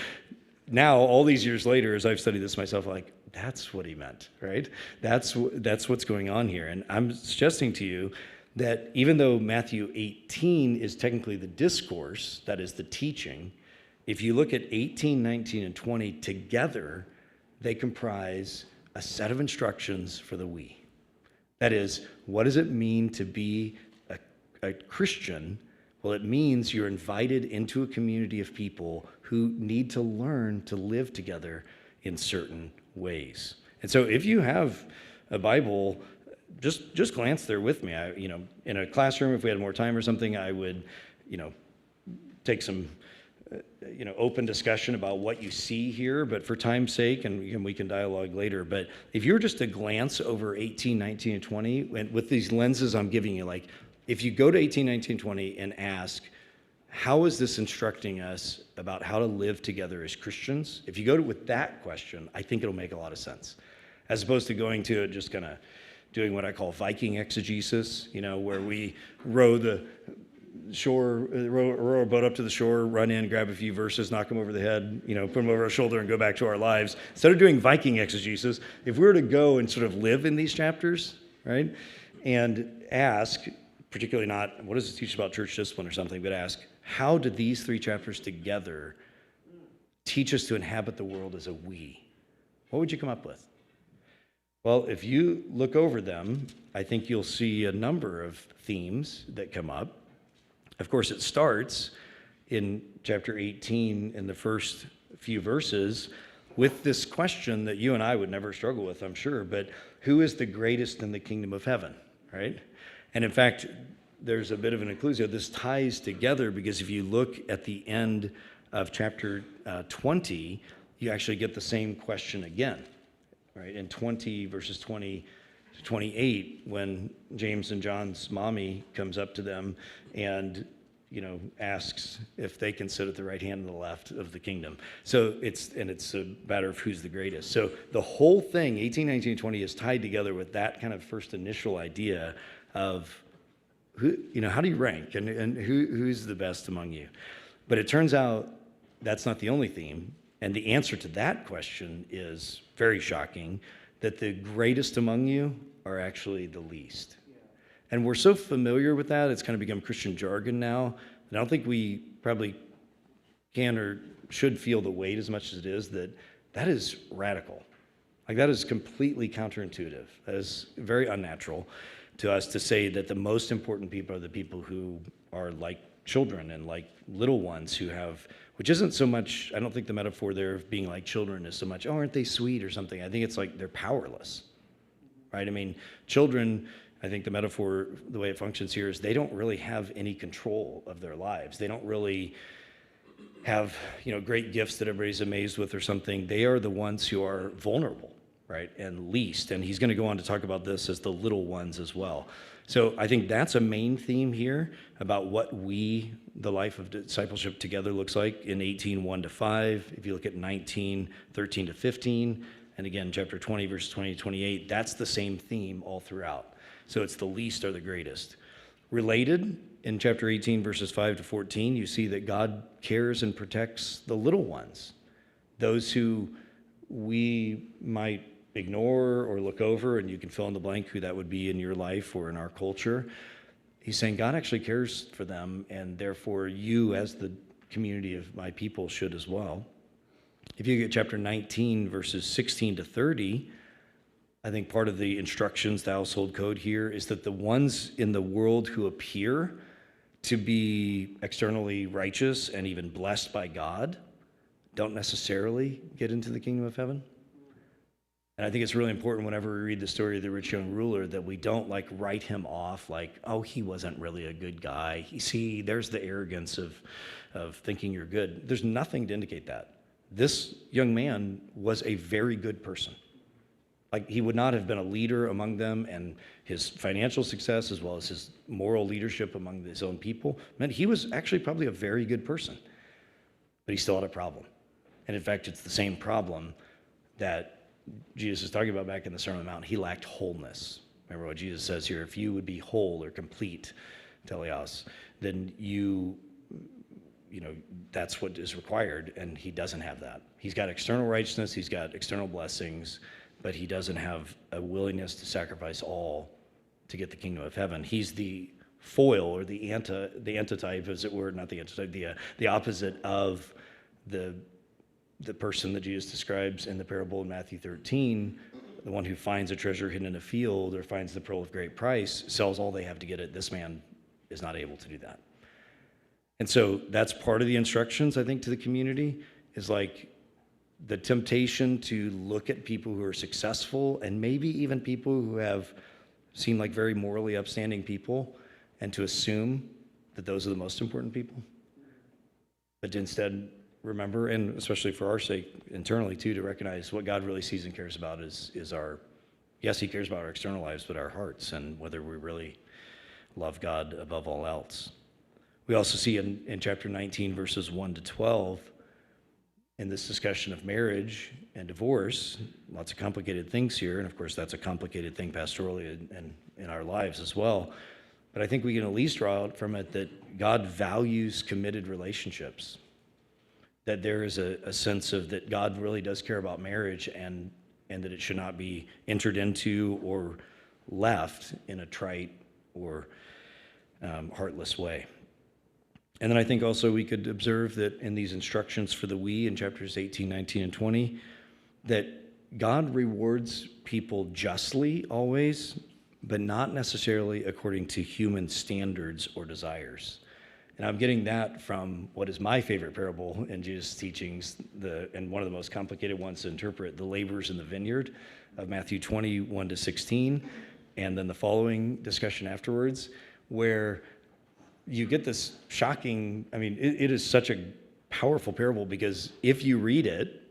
Now, all these years later, as I've studied this myself, I'm like, that's what he meant, right? That's what's going on here. And I'm suggesting to you that even though Matthew 18 is technically the discourse, that is the teaching, if you look at 18, 19, and 20 together, they comprise a set of instructions for the we. That is, what does it mean to be a Christian? Well, it means you're invited into a community of people who need to learn to live together in certain ways. And so if you have a Bible, just glance there with me. In a classroom, if we had more time or something, I would, take some open discussion about what you see here, but for time's sake, and we can dialogue later, but if you were just to glance over 18, 19, and 20, and with these lenses I'm giving you, like, if you go to 18, 19, 20 and ask, how is this instructing us about how to live together as Christians? If you go with that question, I think it'll make a lot of sense, as opposed to going to it just kind of doing what I call Viking exegesis, where we row our boat up to the shore, run in, grab a few verses, knock them over the head, put them over our shoulder and go back to our lives. Instead of doing Viking exegesis, if we were to go and sort of live in these chapters, right, and ask, particularly not, what does it teach about church discipline or something, but ask, how do these three chapters together teach us to inhabit the world as a we? What would you come up with? Well, if you look over them, I think you'll see a number of themes that come up. Of course, it starts in chapter 18 in the first few verses with this question that you and I would never struggle with, I'm sure, but who is the greatest in the kingdom of heaven, right? And in fact, there's a bit of an inclusio. This ties together because if you look at the end of chapter 20, you actually get the same question again, right? In 20, verses 20 to 28, when James and John's mommy comes up to them and asks if they can sit at the right hand and the left of the kingdom. So it's a matter of who's the greatest. So the whole thing, 18, 19, 20, is tied together with that kind of first initial idea of who, how do you rank and who's the best among you? But it turns out that's not the only theme. And the answer to that question is very shocking, that the greatest among you are actually the least. And we're so familiar with that, it's kind of become Christian jargon now. And I don't think we probably can or should feel the weight as much as it is that is radical. Like, that is completely counterintuitive. That is very unnatural to us to say that the most important people are the people who are like children and like little ones who have, which isn't so much, I don't think the metaphor there of being like children is so much, oh, aren't they sweet or something? I think it's like they're powerless, right? I mean, children, I think the metaphor, the way it functions here is they don't really have any control of their lives. They don't really have, great gifts that everybody's amazed with or something. They are the ones who are vulnerable, right, and least. And he's going to go on to talk about this as the little ones as well. So I think that's a main theme here about what the life of discipleship together looks like in 18, 1-5. If you look at 19, 13 to 15, and again, chapter 20, verses 20 to 28, that's the same theme all throughout. So it's the least are the greatest. Related, in chapter 18, verses 5 to 14, you see that God cares and protects the little ones, those who we might ignore or look over, and you can fill in the blank who that would be in your life or in our culture. He's saying God actually cares for them, and therefore you as the community of my people should as well. If you get chapter 19, verses 16 to 30, I think part of the instructions, the household code here, is that the ones in the world who appear to be externally righteous and even blessed by God don't necessarily get into the kingdom of heaven. And I think it's really important whenever we read the story of the rich young ruler that we don't write him off like, oh, he wasn't really a good guy. You see, there's the arrogance of thinking you're good. There's nothing to indicate that. This young man was a very good person. He would not have been a leader among them, and his financial success as well as his moral leadership among his own people meant he was actually probably a very good person. But he still had a problem. And in fact, it's the same problem that Jesus is talking about back in the Sermon on the Mount. He lacked wholeness. Remember what Jesus says here, if you would be whole or complete, teleos, then you know, that's what is required, and he doesn't have that. He's got external righteousness, he's got external blessings, but he doesn't have a willingness to sacrifice all to get the kingdom of heaven. He's the foil or the antitype, as it were, not the antitype, the opposite of the person that Jesus describes in the parable in Matthew 13, the one who finds a treasure hidden in a field or finds the pearl of great price, sells all they have to get it. This man is not able to do that. And so that's part of the instructions, I think, to the community, is the temptation to look at people who are successful and maybe even people who have seemed like very morally upstanding people, and to assume that those are the most important people. But to instead remember, and especially for our sake internally too, to recognize what God really sees and cares about is our, yes, he cares about our external lives, but our hearts and whether we really love God above all else. We also see in chapter 19, verses 1 to 12, in this discussion of marriage and divorce, lots of complicated things here, and of course that's a complicated thing pastorally and in our lives as well. But I think we can at least draw out from it that God values committed relationships, that there is a sense of that God really does care about marriage and that it should not be entered into or left in a trite or heartless way. And then I think also we could observe that in these instructions for the we in chapters 18, 19, and 20, that God rewards people justly always, but not necessarily according to human standards or desires. And I'm getting that from what is my favorite parable in Jesus' teachings, and one of the most complicated ones to interpret, the laborers in the vineyard of Matthew 21 to 16, and then the following discussion afterwards, where you get this shocking, it is such a powerful parable, because if you read it,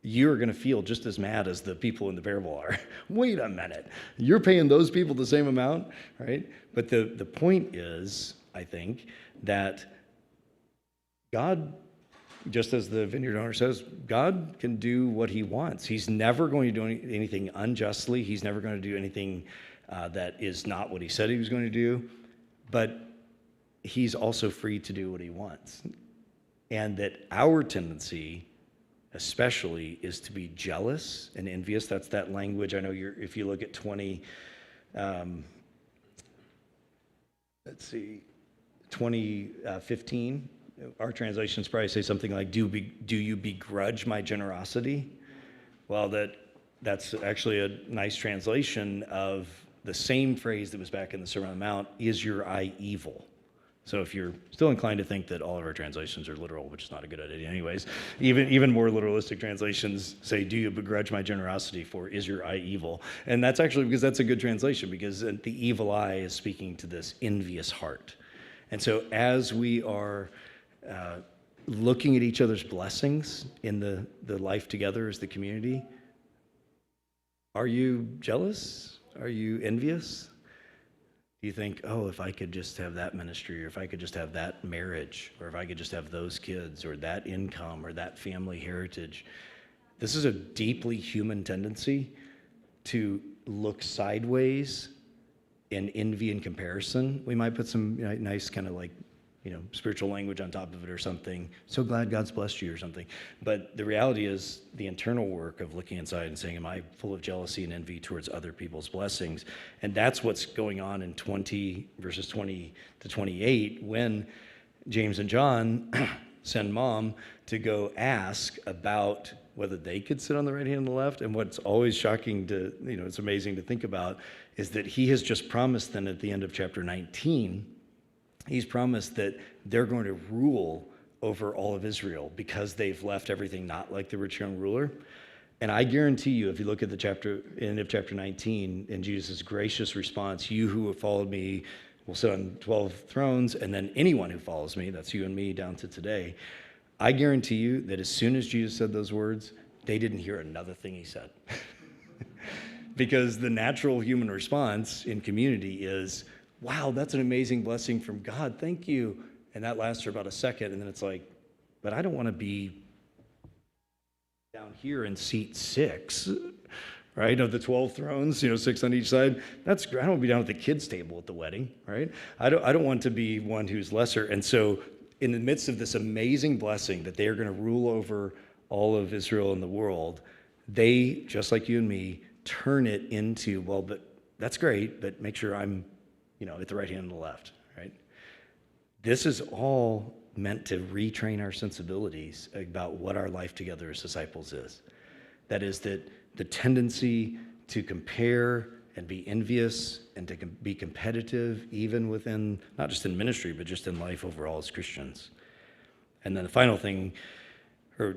you're going to feel just as mad as the people in the parable are. Wait a minute, you're paying those people the same amount, right? But the point is, I think, that God, just as the vineyard owner says, God can do what he wants. He's never going to do anything unjustly. He's never going to do anything that is not what he said he was going to do. But he's also free to do what he wants. And that our tendency, especially, is to be jealous and envious. That's that language. I know if you look at 2015, our translations probably say something like, do you begrudge my generosity? Well, that's actually a nice translation of the same phrase that was back in the Sermon on the Mount, is your eye evil? So if you're still inclined to think that all of our translations are literal, which is not a good idea anyways, even more literalistic translations say, do you begrudge my generosity, for is your eye evil? And that's actually because that's a good translation, because the evil eye is speaking to this envious heart. And so as we are looking at each other's blessings in the life together as the community, are you jealous? Are you envious? Do you think, oh, if I could just have that ministry, or if I could just have that marriage, or if I could just have those kids, or that income, or that family heritage? This is a deeply human tendency to look sideways in envy and comparison. We might put some nice kind of spiritual language on top of it or something. So glad God's blessed you or something. But the reality is the internal work of looking inside and saying, am I full of jealousy and envy towards other people's blessings? And that's what's going on in verses 20 to 28, when James and John send mom to go ask about whether they could sit on the right hand and the left. And what's always shocking to, it's amazing to think about, is that he has just promised then at the end of chapter 19, he's promised that they're going to rule over all of Israel because they've left everything not like the rich young ruler. And I guarantee you, if you look at the end of chapter 19, in Jesus' gracious response, you who have followed me will sit on 12 thrones, and then anyone who follows me, that's you and me down to today, I guarantee you that as soon as Jesus said those words, they didn't hear another thing he said. Because the natural human response in community is, wow, that's an amazing blessing from God, thank you. And that lasts for about a second, and then it's like, but I don't want to be down here in seat 6, right, of the 12 thrones, 6 on each side. That's great. I don't want to be down at the kids' table at the wedding, right? I don't want to be one who's lesser. And so in the midst of this amazing blessing that they are going to rule over all of Israel and the world, they, just like you and me, turn it into, well, but that's great, but make sure I'm, at the right hand and the left, right? This is all meant to retrain our sensibilities about what our life together as disciples is. That is that the tendency to compare and be envious and to be competitive, even within, not just in ministry, but just in life overall as Christians. And then the final thing, or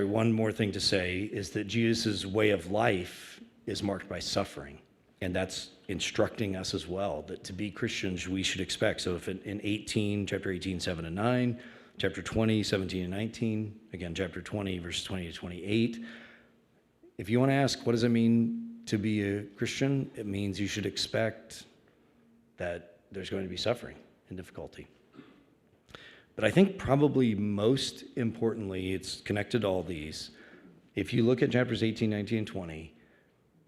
one more thing to say is that Jesus' way of life is marked by suffering. And that's instructing us as well, that to be Christians, we should expect. So if in chapter 18, 7 and 9, chapter 20, 17 and 19, again, chapter 20, verses 20 to 28, if you want to ask, what does it mean to be a Christian? It means you should expect that there's going to be suffering and difficulty. But I think probably most importantly, it's connected to all these. If you look at chapters 18, 19, and 20,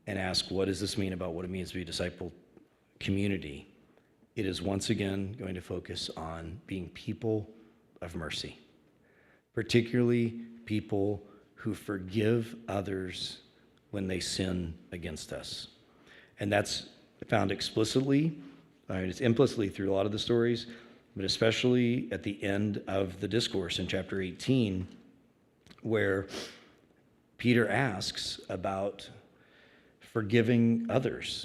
and ask, what does this mean about what it means to be a disciple community? It is once again going to focus on being people of mercy, particularly people who forgive others when they sin against us. And that's found explicitly, it's implicitly through a lot of the stories, but especially at the end of the discourse in chapter 18, where Peter asks about forgiving others.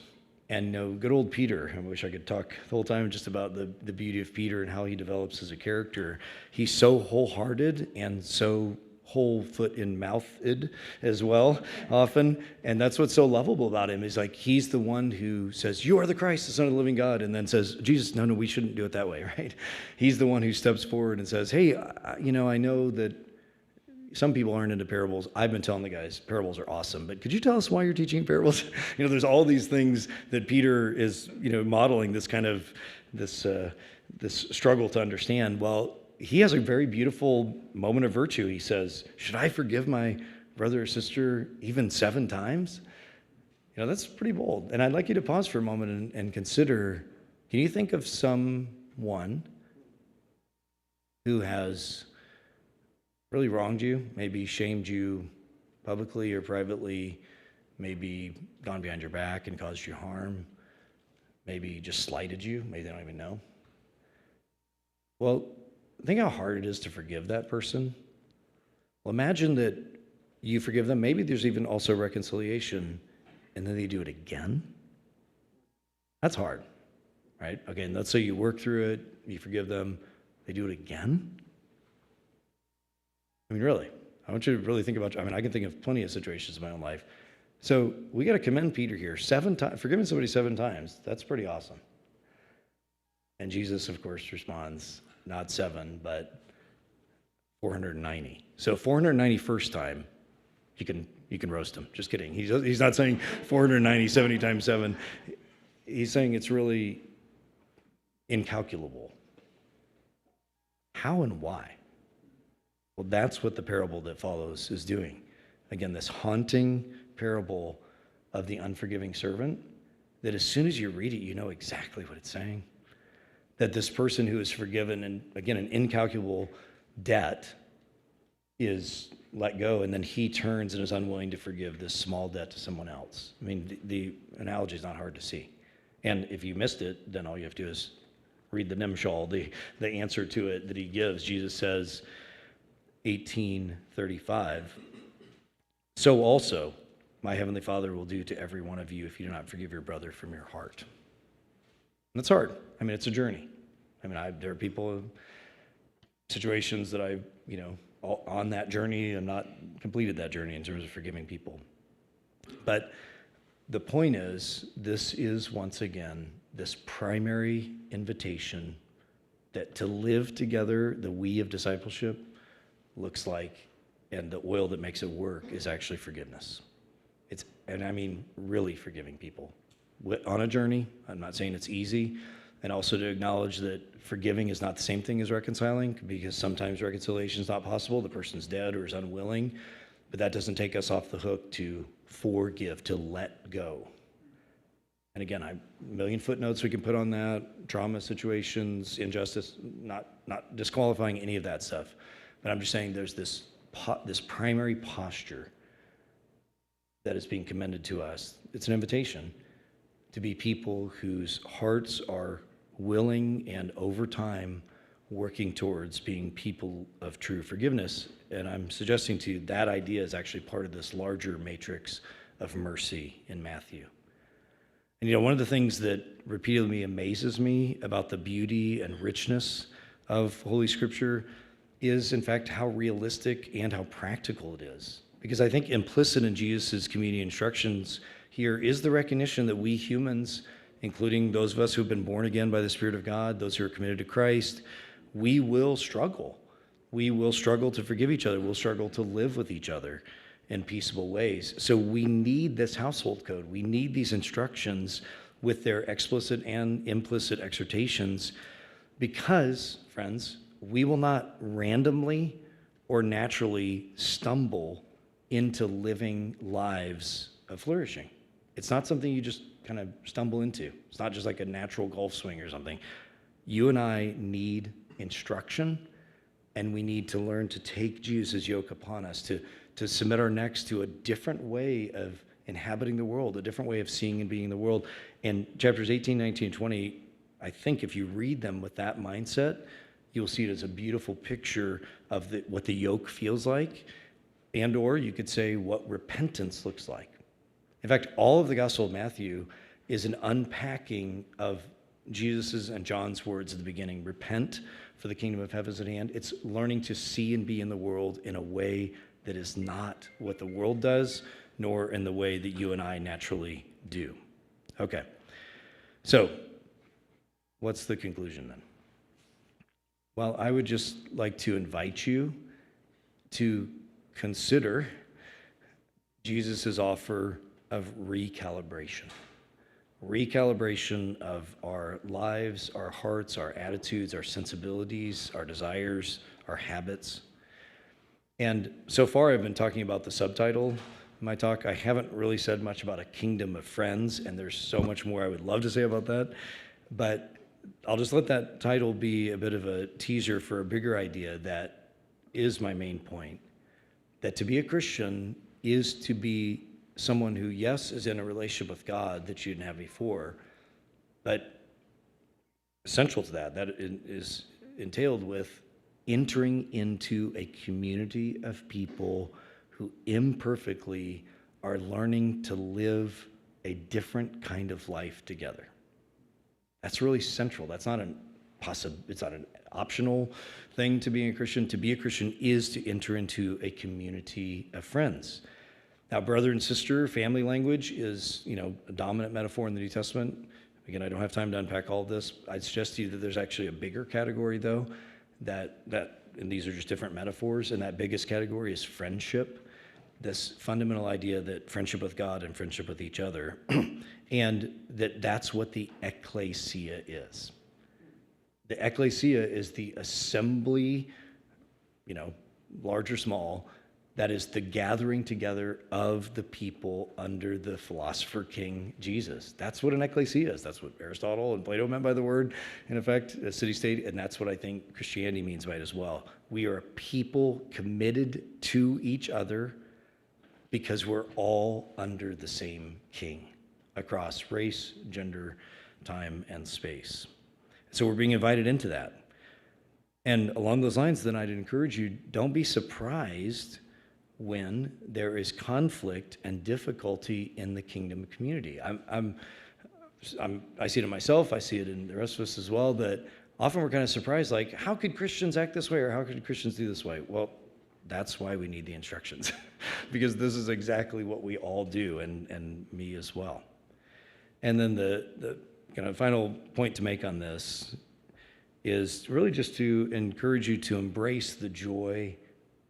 And good old Peter, I wish I could talk the whole time just about the beauty of Peter and how he develops as a character. He's so wholehearted and so whole foot in mouthed as well, often. And that's what's so lovable about him, is like he's the one who says, you are the Christ, the Son of the living God, and then says, Jesus, no, we shouldn't do it that way, right? He's the one who steps forward and says, hey, I know that some people aren't into parables. I've been telling the guys, parables are awesome, but could you tell us why you're teaching parables? There's all these things that Peter is, modeling this kind of, this struggle to understand. Well, he has a very beautiful moment of virtue. He says, should I forgive my brother or sister even 7 times? That's pretty bold. And I'd like you to pause for a moment and consider, can you think of someone who has really wronged you, maybe shamed you publicly or privately, maybe gone behind your back and caused you harm, maybe just slighted you, maybe they don't even know? Well, think how hard it is to forgive that person. Well, imagine that you forgive them. Maybe there's even also reconciliation, and then they do it again. That's hard, right? Okay, and let's say you work through it, you forgive them, they do it again. Really, I want you to really think about, I can think of plenty of situations in my own life. So we got to commend Peter here. 7 times, forgiving somebody 7 times, that's pretty awesome. And Jesus, of course, responds, not 7, but 490. So 491st time, you can roast him. Just kidding. He's not saying 490, 70 times 7. He's saying it's really incalculable. How and why? Well, that's what the parable that follows is doing. Again, this haunting parable of the unforgiving servant, that as soon as you read it, you know exactly what it's saying. That this person who is forgiven, and again, an incalculable debt, is let go, and then he turns and is unwilling to forgive this small debt to someone else. The analogy is not hard to see. And if you missed it, then all you have to do is read the Nimshal, the answer to it that he gives. Jesus says, 18:35, so also my heavenly Father will do to every one of you if you do not forgive your brother from your heart. And it's hard. I mean, it's a journey. I mean, there are people, situations that I've, on that journey and not completed that journey in terms of forgiving people. But the point is, this is once again this primary invitation that to live together, the we of discipleship looks like, and the oil that makes it work is actually forgiveness. And I mean, really forgiving people on a journey. I'm not saying it's easy. And also to acknowledge that forgiving is not the same thing as reconciling, because sometimes reconciliation is not possible. The person's dead or is unwilling. But that doesn't take us off the hook to forgive, to let go. And again, a million footnotes we can put on that, trauma situations, injustice, not disqualifying any of that stuff. But I'm just saying there's this primary posture that is being commended to us. It's an invitation to be people whose hearts are willing and over time working towards being people of true forgiveness. And I'm suggesting to you that idea is actually part of this larger matrix of mercy in Matthew. And one of the things that repeatedly amazes me about the beauty and richness of Holy Scripture is, in fact, how realistic and how practical it is. Because I think implicit in Jesus' community instructions here is the recognition that we humans, including those of us who have been born again by the Spirit of God, those who are committed to Christ, we will struggle. We will struggle to forgive each other. We'll struggle to live with each other in peaceable ways. So we need this household code. We need these instructions with their explicit and implicit exhortations because, friends, we will not randomly or naturally stumble into living lives of flourishing. It's not something you just kind of stumble into. It's not just like a natural golf swing or something. You and I need instruction, and we need to learn to take Jesus' yoke upon us, to submit our necks to a different way of inhabiting the world, a different way of seeing and being in the world. And chapters 18, 19, 20, I think if you read them with that mindset, you'll see it as a beautiful picture of what the yoke feels like, and or you could say what repentance looks like. In fact, all of the Gospel of Matthew is an unpacking of Jesus's and John's words at the beginning. Repent, for the kingdom of heaven is at hand. It's learning to see and be in the world in a way that is not what the world does, nor in the way that you and I naturally do. Okay, so what's the conclusion then? Well, I would just like to invite you to consider Jesus' offer of recalibration. Recalibration of our lives, our hearts, our attitudes, our sensibilities, our desires, our habits. And so far I've been talking about the subtitle in my talk. I haven't really said much about a kingdom of friends, and there's so much more I would love to say about that. But I'll just let that title be a bit of a teaser for a bigger idea that is my main point. That to be a Christian is to be someone who, yes, is in a relationship with God that you didn't have before, but essential to that is entailed with entering into a community of people who imperfectly are learning to live a different kind of life together. That's really central. That's not it's not an optional thing to being a Christian. To be a Christian is to enter into a community of friends. Now, brother and sister, family language is, a dominant metaphor in the New Testament. Again, I don't have time to unpack all of this. I'd suggest to you that there's actually a bigger category, though, and these are just different metaphors, and that biggest category is friendship. This fundamental idea that friendship with God and friendship with each other, and that's what the ecclesia is. The ecclesia is the assembly, large or small, that is the gathering together of the people under the philosopher king Jesus. That's what an ecclesia is. That's what Aristotle and Plato meant by the word, in effect, a city-state, and that's what I think Christianity means by it as well. We are a people committed to each other because we're all under the same king across race, gender, time, and space. So we're being invited into that. And along those lines, then I'd encourage you, don't be surprised when there is conflict and difficulty in the kingdom community. I see it in myself, I see it in the rest of us as well, that often we're kind of surprised, like, how could Christians act this way, or how could Christians do this way? Well, that's why we need the instructions, because this is exactly what we all do, and me as well. And then the kind of final point to make on this is really just to encourage you to embrace the joy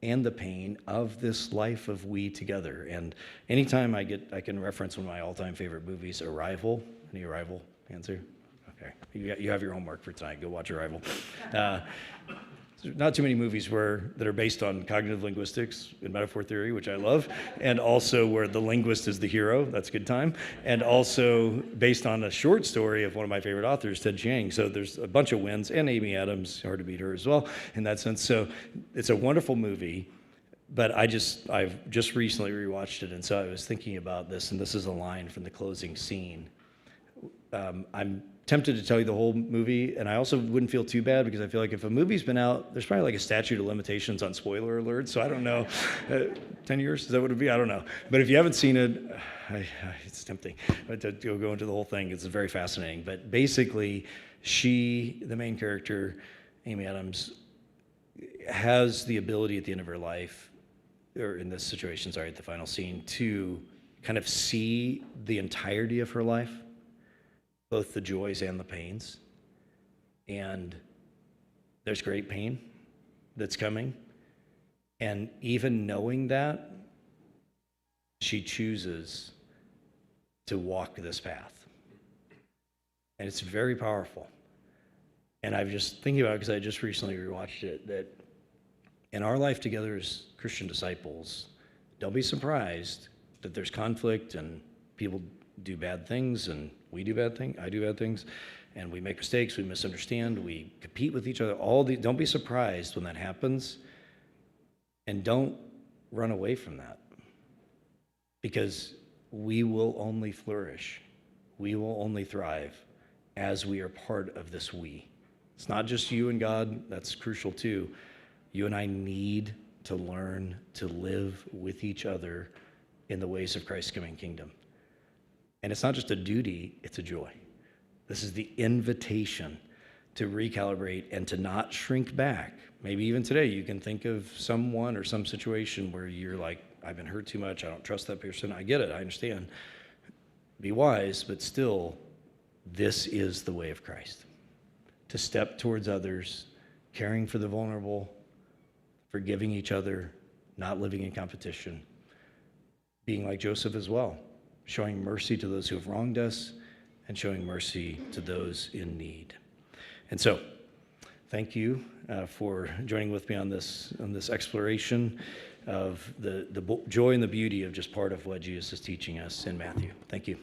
and the pain of this life of we together. And anytime I can reference one of my all-time favorite movies, Arrival. Any Arrival answer? Okay, you have your homework for tonight. Go watch Arrival. Not too many movies that are based on cognitive linguistics and metaphor theory, which I love, and also where the linguist is the hero. That's a good time. And also based on a short story of one of my favorite authors, Ted Chiang. So there's a bunch of wins, and Amy Adams, hard to beat her as well in that sense. So it's a wonderful movie, but I've just recently rewatched it, and so I was thinking about this, and this is a line from the closing scene. I'm tempted to tell you the whole movie, and I also wouldn't feel too bad because I feel like if a movie's been out, there's probably like a statute of limitations on spoiler alerts, so I don't know. 10 years, is that what it would be? I don't know. But if you haven't seen it, it's tempting to go into the whole thing. It's very fascinating. But basically, the main character, Amy Adams, has the ability at the end of her life, or in this situation, sorry, at the final scene, to kind of see the entirety of her life, both the joys and the pains. And there's great pain that's coming. And even knowing that, she chooses to walk this path. And it's very powerful. And I've just thinking about it because I just recently rewatched it, that in our life together as Christian disciples, don't be surprised that there's conflict and people do bad things, and we do bad things, I do bad things, and we make mistakes, we misunderstand, we compete with each other. Don't be surprised when that happens, and don't run away from that, because we will only flourish, we will only thrive as we are part of this we. It's not just you and God, that's crucial too. You and I need to learn to live with each other in the ways of Christ's coming kingdom. And it's not just a duty, it's a joy. This is the invitation to recalibrate and to not shrink back. Maybe even today you can think of someone or some situation where you're like, I've been hurt too much, I don't trust that person. I get it, I understand. Be wise, but still, this is the way of Christ. To step towards others, caring for the vulnerable, forgiving each other, not living in competition, being like Joseph as well, showing mercy to those who have wronged us and showing mercy to those in need. And so, thank you for joining with me on this exploration of the joy and the beauty of just part of what Jesus is teaching us in Matthew. Thank you.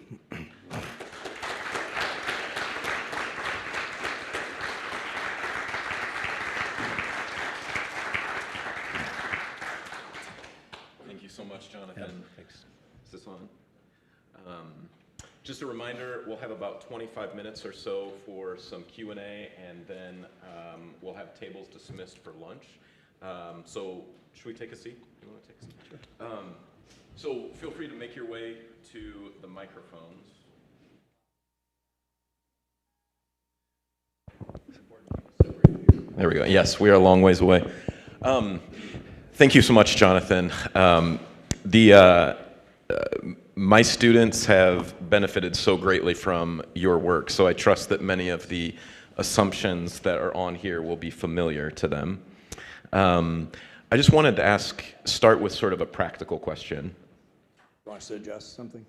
Thank you so much, Jonathan. Yeah, thanks. Is this on? Just a reminder, we'll have about 25 minutes or so for some Q&A, and then we'll have tables dismissed for lunch. So should we take a seat? You want to take a seat? Sure. So feel free to make your way to the microphones. There we go. Yes, we are a long ways away. Thank you so much, Jonathan. My students have benefited so greatly from your work, so I trust that many of the assumptions that are on here will be familiar to them. I just wanted to start with sort of a practical question. You want us to adjust something?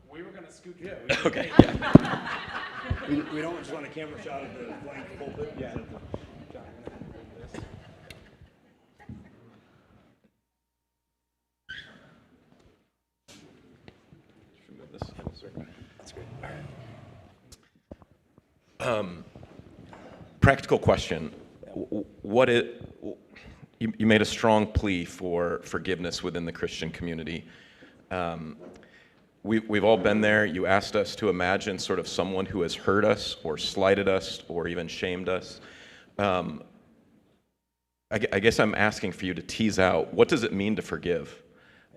We were going to scoot. Yeah. Okay. Yeah. We don't just want a camera shot of the blank pulpit. Yeah. That's great. Practical question. You made a strong plea for forgiveness within the Christian community. We've all been there. You asked us to imagine sort of someone who has hurt us or slighted us or even shamed us. I guess I'm asking for you to tease out, what does it mean to forgive?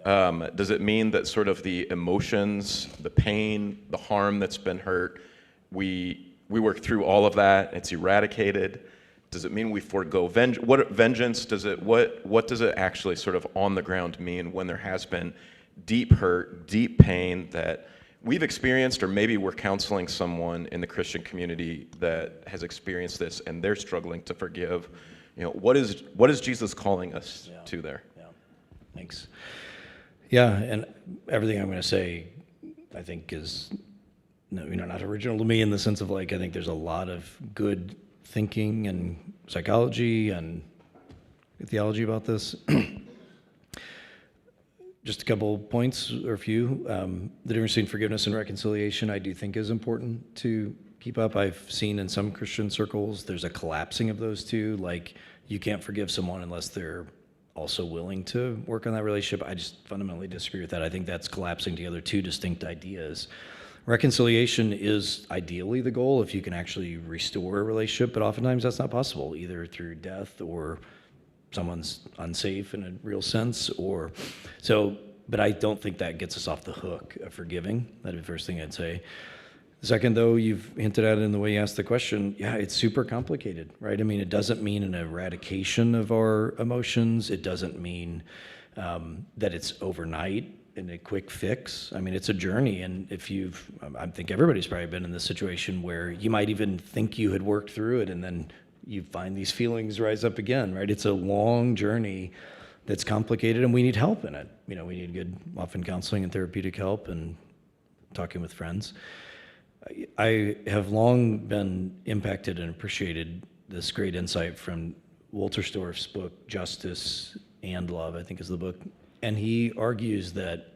Does it mean that sort of the emotions, the pain, the harm that's been hurt, we work through all of that, it's eradicated? Does it mean we forego vengeance? What does it actually sort of on the ground mean when there has been deep hurt, deep pain that we've experienced, or maybe we're counseling someone in the Christian community that has experienced this and they're struggling to forgive? What is Jesus calling us to there? Yeah, thanks. Yeah, and everything I'm going to say, I think is not original to me in the sense of I think there's a lot of good thinking and psychology and theology about this. Just a couple points or a few. The difference between forgiveness and reconciliation, I do think, is important to keep up. I've seen in some Christian circles, there's a collapsing of those two. You can't forgive someone unless they're also willing to work on that relationship. I just fundamentally disagree with that. I think that's collapsing together two distinct ideas. Reconciliation is ideally the goal if you can actually restore a relationship, but oftentimes that's not possible, either through death or someone's unsafe in a real sense, but I don't think that gets us off the hook of forgiving. That'd be the first thing I'd say. Second, though, you've hinted at it in the way you asked the question, it's super complicated, right? I mean, it doesn't mean an eradication of our emotions. It doesn't mean that it's overnight and a quick fix. I mean, it's a journey, and I think everybody's probably been in this situation where you might even think you had worked through it, and then you find these feelings rise up again, right? It's a long journey that's complicated, and we need help in it. We need good, often counseling and therapeutic help and talking with friends. I have long been impacted and appreciated this great insight from Walter Storff's book, Justice and Love, I think is the book. And he argues that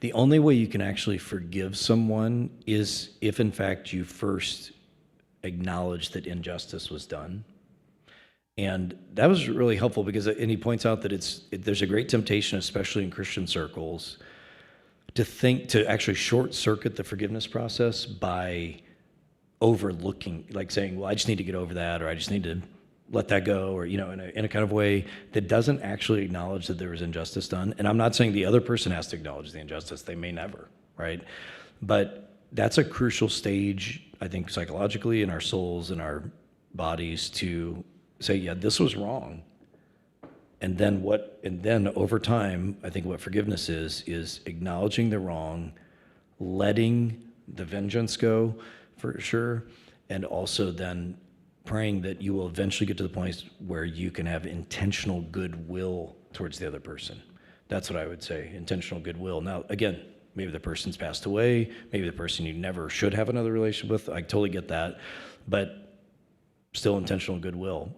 the only way you can actually forgive someone is if, in fact, you first acknowledge that injustice was done. And that was really helpful because, and he points out that there's a great temptation, especially in Christian circles, to actually short circuit the forgiveness process by overlooking, saying, well, I just need to get over that, or I just need to let that go, or in a kind of way that doesn't actually acknowledge that there was injustice done. And I'm not saying the other person has to acknowledge the injustice. They may never, right? But that's a crucial stage, I think, psychologically in our souls and our bodies to say, yeah, this was wrong. And then over time, I think what forgiveness is acknowledging the wrong, letting the vengeance go for sure, and also then praying that you will eventually get to the point where you can have intentional goodwill towards the other person. That's what I would say, intentional goodwill. Now, again, maybe the person's passed away, maybe the person you never should have another relationship with. I totally get that, but still intentional goodwill.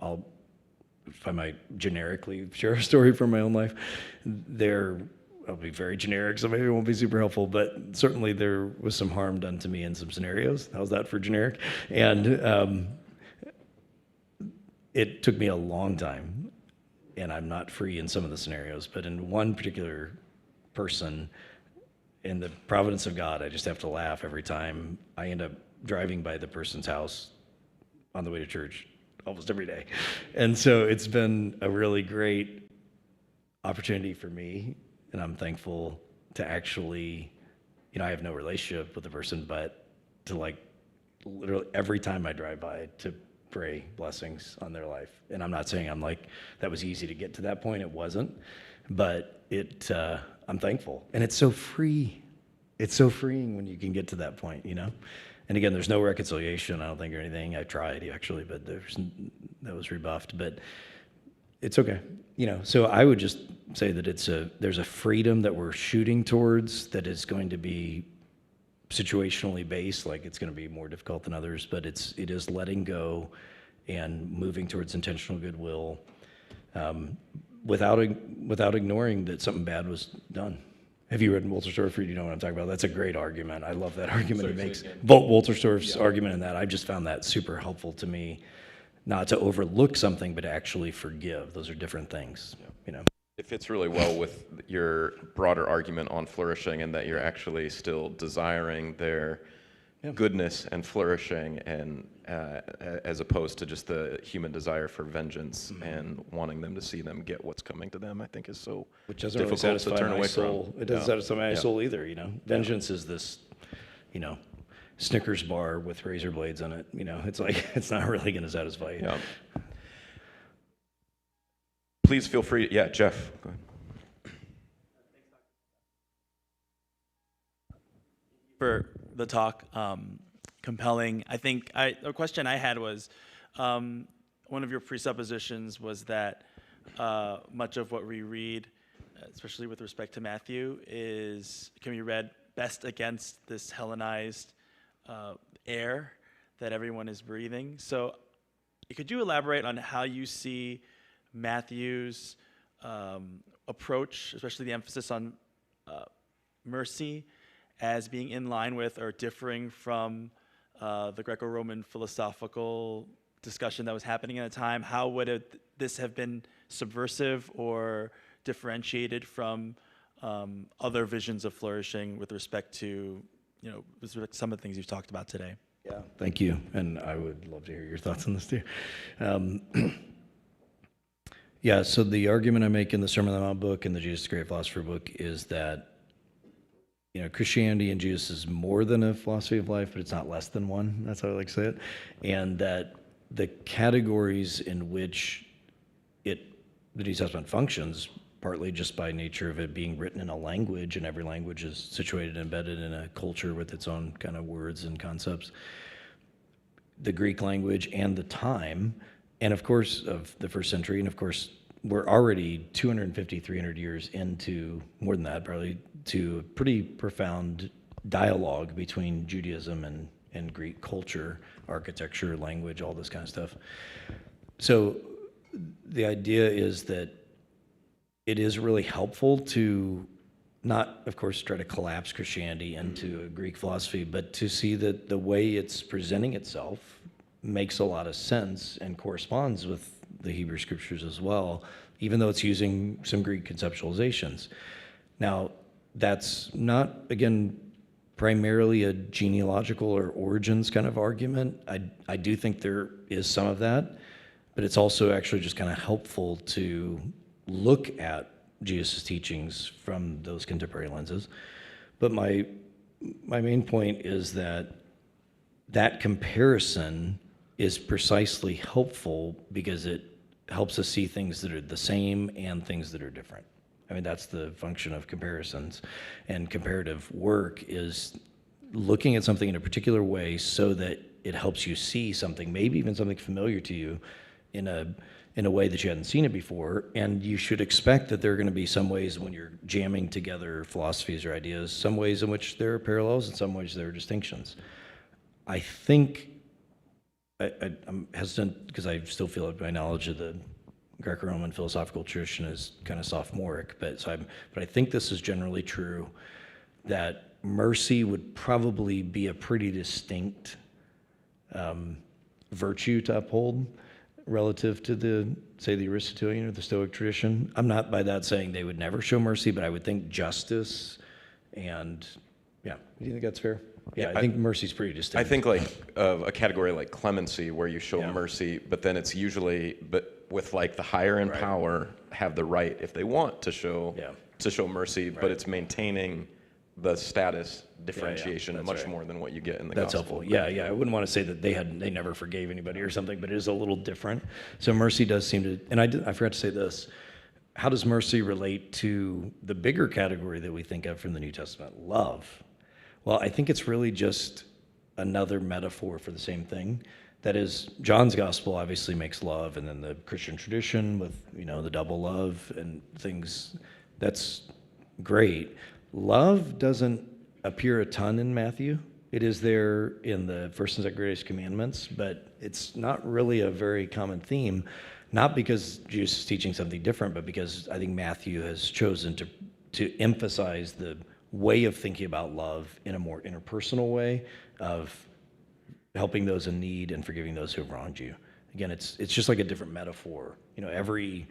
If I might generically share a story from my own life, I'll be very generic, so maybe it won't be super helpful, but certainly there was some harm done to me in some scenarios. How's that for generic? And it took me a long time, and I'm not free in some of the scenarios, but in one particular person, in the providence of God, I just have to laugh every time I end up driving by the person's house on the way to church almost every day. And so it's been a really great opportunity for me, and I'm thankful to actually, I have no relationship with the person, but to literally every time I drive by to pray blessings on their life. And I'm not saying that was easy to get to that point. It wasn't, but I'm thankful. And it's so free. It's so freeing when you can get to that point, And again, there's no reconciliation, I don't think, or anything. I tried, actually, but that was rebuffed. But it's okay, So I would just say that there's a freedom that we're shooting towards that is going to be situationally based, it's going to be more difficult than others, but it is letting go and moving towards intentional goodwill without ignoring that something bad was done. Have you read Walter Storff? Do you know what I'm talking about? That's a great argument. I love that argument he makes. Walter Storff's argument in that, I just found that super helpful to me, not to overlook something, but to actually forgive. Those are different things, It fits really well with your broader argument on flourishing, and that you're actually still desiring their goodness and flourishing, and as opposed to just the human desire for vengeance and wanting them to see them get what's coming to them, I think is so Which doesn't really difficult to satisfy turn my away soul. from. It doesn't satisfy my Yeah. soul either, you know. Vengeance is this, you know, Snickers bar with razor blades on it. You know, it's like, it's not really going to satisfy you. Yeah. Please feel free. Yeah, Jeff. Go ahead. For the talk, compelling. I think a question I had was, one of your presuppositions was that much of what we read, especially with respect to Matthew, can be read best against this Hellenized air that everyone is breathing. So could you elaborate on how you see Matthew's approach, especially the emphasis on mercy, as being in line with or differing from the Greco-Roman philosophical discussion that was happening at the time? How would this have been subversive or differentiated from other visions of flourishing with respect to, some of the things you've talked about today? Yeah, thank you. And I would love to hear your thoughts on this too. Yeah, so the argument I make in the Sermon on the Mount book and the Jesus the Great Philosopher book is that Christianity and Jesus is more than a philosophy of life, but it's not less than one. That's how I like to say it. And that the categories in which the New Testament functions, partly just by nature of it being written in a language, and every language is situated and embedded in a culture with its own kind of words and concepts, the Greek language and the time, and of course of the first century, and of course we're already 250, 300 years into, more than that probably, to a pretty profound dialogue between Judaism and Greek culture, architecture, language, all this kind of stuff. So the idea is that it is really helpful to not, of course, try to collapse Christianity into a Greek philosophy, but to see that the way it's presenting itself makes a lot of sense and corresponds with the Hebrew scriptures as well, even though it's using some Greek conceptualizations. Now, that's not, again, primarily a genealogical or origins kind of argument. I do think there is some of that, but it's also actually just kind of helpful to look at Jesus' teachings from those contemporary lenses. But my main point is that comparison is precisely helpful because it helps us see things that are the same and things that are different. I mean, that's the function of comparisons. And comparative work is looking at something in a particular way so that it helps you see something, maybe even something familiar to you, in a way that you hadn't seen it before. And you should expect that there are going to be some ways when you're jamming together philosophies or ideas, some ways in which there are parallels and some ways there are distinctions. I think I'm hesitant because I still feel like my knowledge of the Greco-Roman philosophical tradition is kind of sophomoric, but I think this is generally true, that mercy would probably be a pretty distinct virtue to uphold relative to the Aristotelian or the Stoic tradition. I'm not by that saying they would never show mercy, but I would think justice and, do you think that's fair? Yeah, I think mercy's pretty distinct. I think like a category like clemency, where you show mercy, but then it's usually, with like the higher in power have the right, if they want, to show mercy, but it's maintaining the status differentiation much more than what you get in the That's gospel. helpful. Yeah. I wouldn't want to say that they never forgave anybody or something, but it is a little different. So mercy does seem to, and I forgot to say this. How does mercy relate to the bigger category that we think of from the New Testament, love? Well, I think it's really just another metaphor for the same thing. That is, John's gospel obviously makes love, and then the Christian tradition with, the double love and things, that's great. Love doesn't appear a ton in Matthew. It is there in the first and second greatest commandments, but it's not really a very common theme, not because Jesus is teaching something different, but because I think Matthew has chosen to emphasize the way of thinking about love in a more interpersonal way of helping those in need and forgiving those who have wronged you. Again, it's just like a different metaphor. Every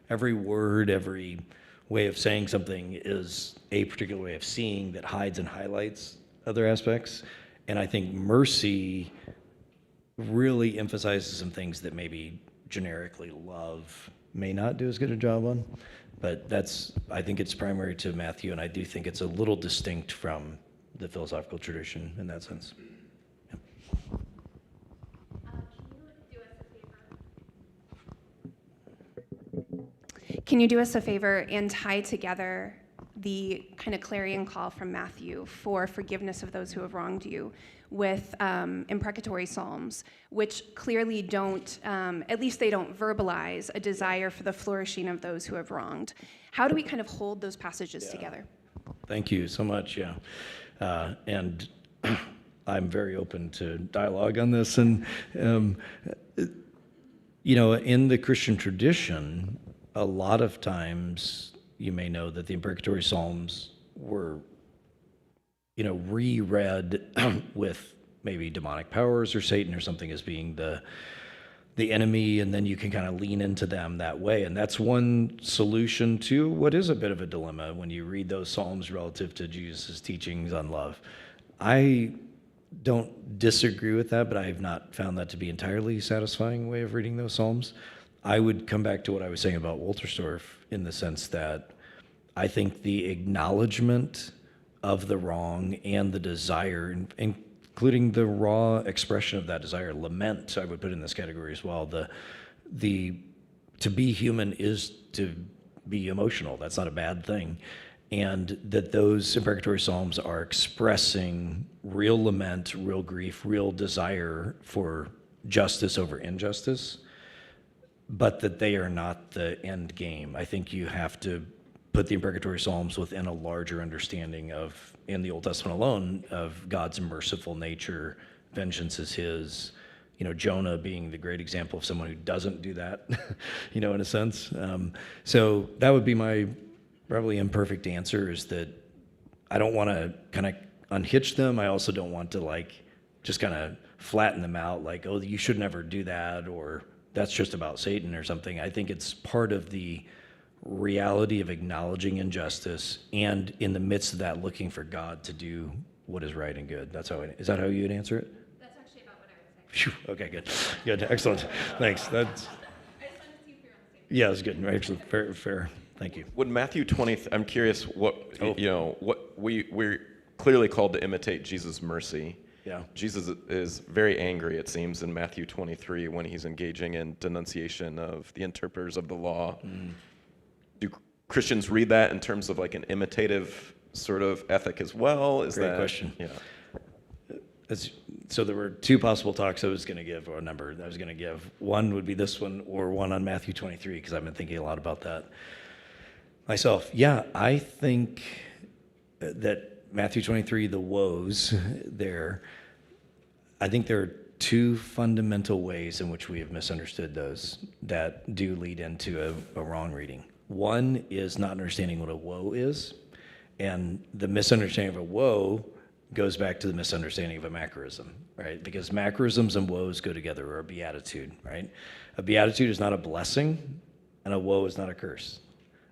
word, every way of saying something is a particular way of seeing that hides and highlights other aspects. And I think mercy really emphasizes some things that maybe generically love may not do as good a job on. But I think it's primary to Matthew, and I do think it's a little distinct from the philosophical tradition in that sense. Can you do us a favor and tie together the kind of clarion call from Matthew for forgiveness of those who have wronged you with imprecatory psalms, which clearly don't, at least they don't verbalize a desire for the flourishing of those who have wronged? How do we kind of hold those passages together? Thank you so much, yeah. And I'm very open to dialogue on this. And, you know, in the Christian tradition, a lot of times you may know that the imprecatory psalms were, you know, reread with maybe demonic powers or Satan or something as being the enemy, and then you can kind of lean into them that way. And that's one solution to what is a bit of a dilemma when you read those psalms relative to Jesus' teachings on love. I don't disagree with that, but I have not found that to be entirely satisfying way of reading those psalms. I would come back to what I was saying about Wolterstorff in the sense that I think the acknowledgement of the wrong and the desire, including the raw expression of that desire, lament, I would put in this category as well. The to be human is to be emotional. That's not a bad thing. And that those imprecatory psalms are expressing real lament, real grief, real desire for justice over injustice, but that they are not the end game. I think you have to put the imprecatory psalms within a larger understanding of, in the Old Testament alone, of God's merciful nature. Vengeance is his. You know, Jonah being the great example of someone who doesn't do that, you know, in a sense. So that would be my probably imperfect answer, is that I don't want to kind of unhitch them. I also don't want to like just kind of flatten them out like, oh, you should never do that, or that's just about Satan or something. I think it's part of the reality of acknowledging injustice, and in the midst of that, looking for God to do what is right and good. Is that how you would answer it? That's actually about what I was saying. Phew, okay, good, excellent. Thanks. That's, I just wanted to see if you're on the same page. yeah, it's good. Actually, fair. Thank you. Would Matthew 20, I'm curious what, you know, what we're clearly called to imitate Jesus' mercy. Yeah. Jesus is very angry, it seems, in Matthew 23 when he's engaging in denunciation of the interpreters of the law. Do Christians read that in terms of like an imitative sort of ethic as well? Great question. Yeah. So there were two possible talks I was going to give, or a number I was going to give. One would be this one, or one on Matthew 23, because I've been thinking a lot about that myself. Yeah, I think that Matthew 23, the woes there, I think there are two fundamental ways in which we have misunderstood those that do lead into a wrong reading. One is not understanding what a woe is, and the misunderstanding of a woe goes back to the misunderstanding of a macrism, right? Because macrisms and woes go together, or a beatitude, right? A beatitude is not a blessing, and a woe is not a curse.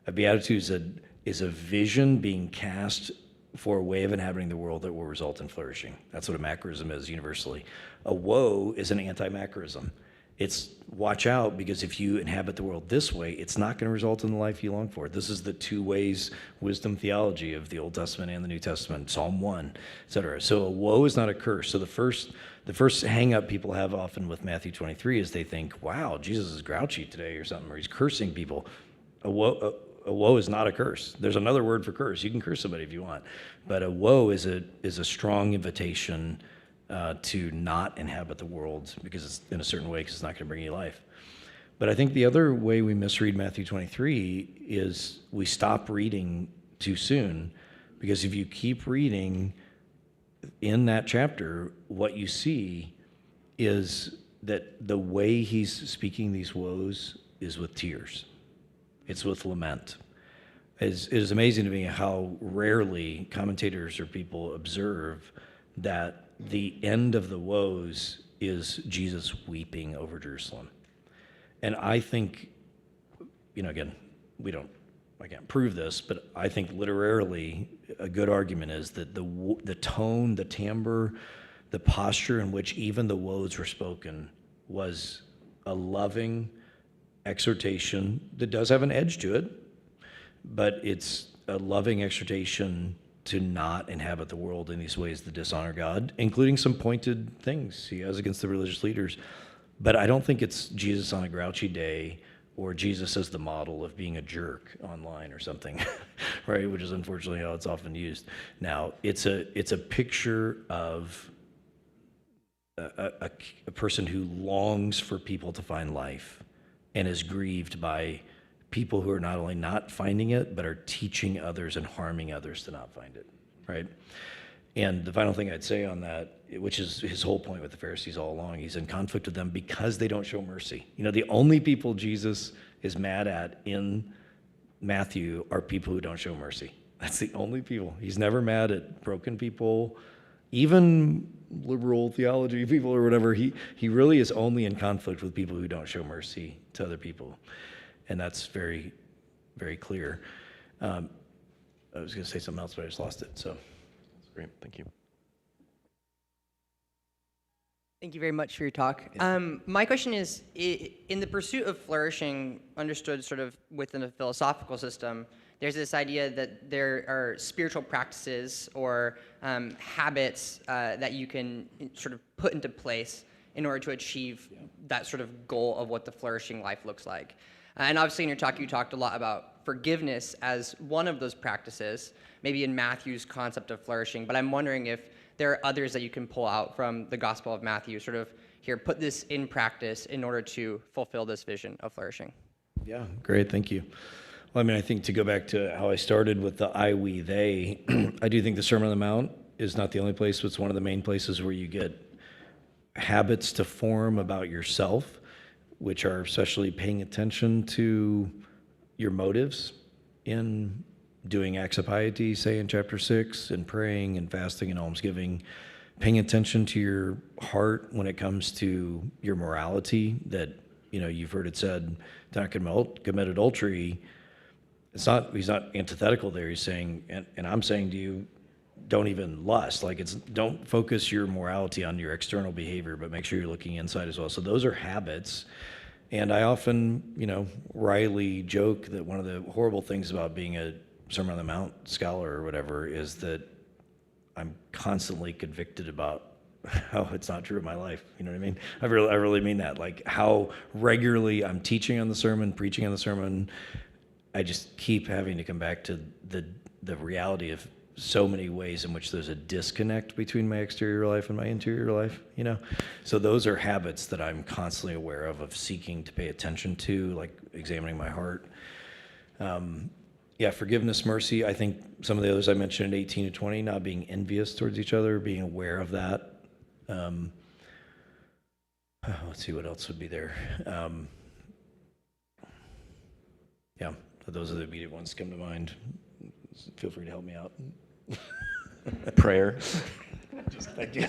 A beatitude is a vision being cast for a way of inhabiting the world that will result in flourishing. That's what a macrism is universally. A woe is an anti-macrism. It's watch out, because if you inhabit the world this way, it's not going to result in the life you long for. This is the two ways wisdom theology of the Old Testament and the New Testament, Psalm 1, etc. So a woe is not a curse. So the first hang up people have often with Matthew 23 is they think, wow, Jesus is grouchy today or something, or he's cursing people. A woe is not a curse. There's another word for curse. You can curse somebody if you want. But a woe is a strong invitation to not inhabit the world, because it's in a certain way, because it's not going to bring you life. But I think the other way we misread Matthew 23 is we stop reading too soon, because if you keep reading in that chapter, what you see is that the way he's speaking these woes is with tears. It's with lament. It is amazing to me how rarely commentators or people observe that the end of the woes is Jesus weeping over Jerusalem. And I think, you know, again, I can't prove this, but I think literarily a good argument is that the tone, the timbre, the posture in which even the woes were spoken was a loving exhortation that does have an edge to it, but it's a loving exhortation to not inhabit the world in these ways that dishonor God, including some pointed things he has against the religious leaders. But I don't think it's Jesus on a grouchy day or Jesus as the model of being a jerk online or something, right? Which is unfortunately how it's often used. Now, it's a picture of a person who longs for people to find life and is grieved by people who are not only not finding it, but are teaching others and harming others to not find it, right? And the final thing I'd say on that, which is his whole point with the Pharisees all along, he's in conflict with them because they don't show mercy. You know, the only people Jesus is mad at in Matthew are people who don't show mercy. That's the only people. He's never mad at broken people, even liberal theology people or whatever. He really is only in conflict with people who don't show mercy to other people. And that's very, very clear. I was going to say something else, but I just lost it. So that's great. Thank you. Thank you very much for your talk. My question is, in the pursuit of flourishing, understood sort of within a philosophical system, there's this idea that there are spiritual practices or habits that you can sort of put into place in order to achieve that sort of goal of what the flourishing life looks like. And obviously in your talk, you talked a lot about forgiveness as one of those practices, maybe in Matthew's concept of flourishing, but I'm wondering if there are others that you can pull out from the Gospel of Matthew, sort of, here, put this in practice in order to fulfill this vision of flourishing. Yeah, great, thank you. Well, I mean, I think to go back to how I started with the I, we, they, I do think the Sermon on the Mount is not the only place, but it's one of the main places where you get habits to form about yourself, which are especially paying attention to your motives in doing acts of piety, say in chapter 6, and praying and fasting and almsgiving, paying attention to your heart when it comes to your morality, that, you know, you've heard it said, do not commit adultery. He's not antithetical there. He's saying, and I'm saying to you, don't even lust. Like, don't focus your morality on your external behavior, but make sure you're looking inside as well. So those are habits. And I often, wryly joke that one of the horrible things about being a Sermon on the Mount scholar or whatever is that I'm constantly convicted about how it's not true in my life. You know what I mean? I really mean that. Like, how regularly I'm teaching on the sermon, preaching on the sermon, I just keep having to come back to the reality of so many ways in which there's a disconnect between my exterior life and my interior life, So those are habits that I'm constantly aware of seeking to pay attention to, like examining my heart. Forgiveness, mercy. I think some of the others I mentioned in 18 to 20, not being envious towards each other, being aware of that. Let's see what else would be there. Those are the immediate ones that come to mind. Feel free to help me out. Prayer. Thank you.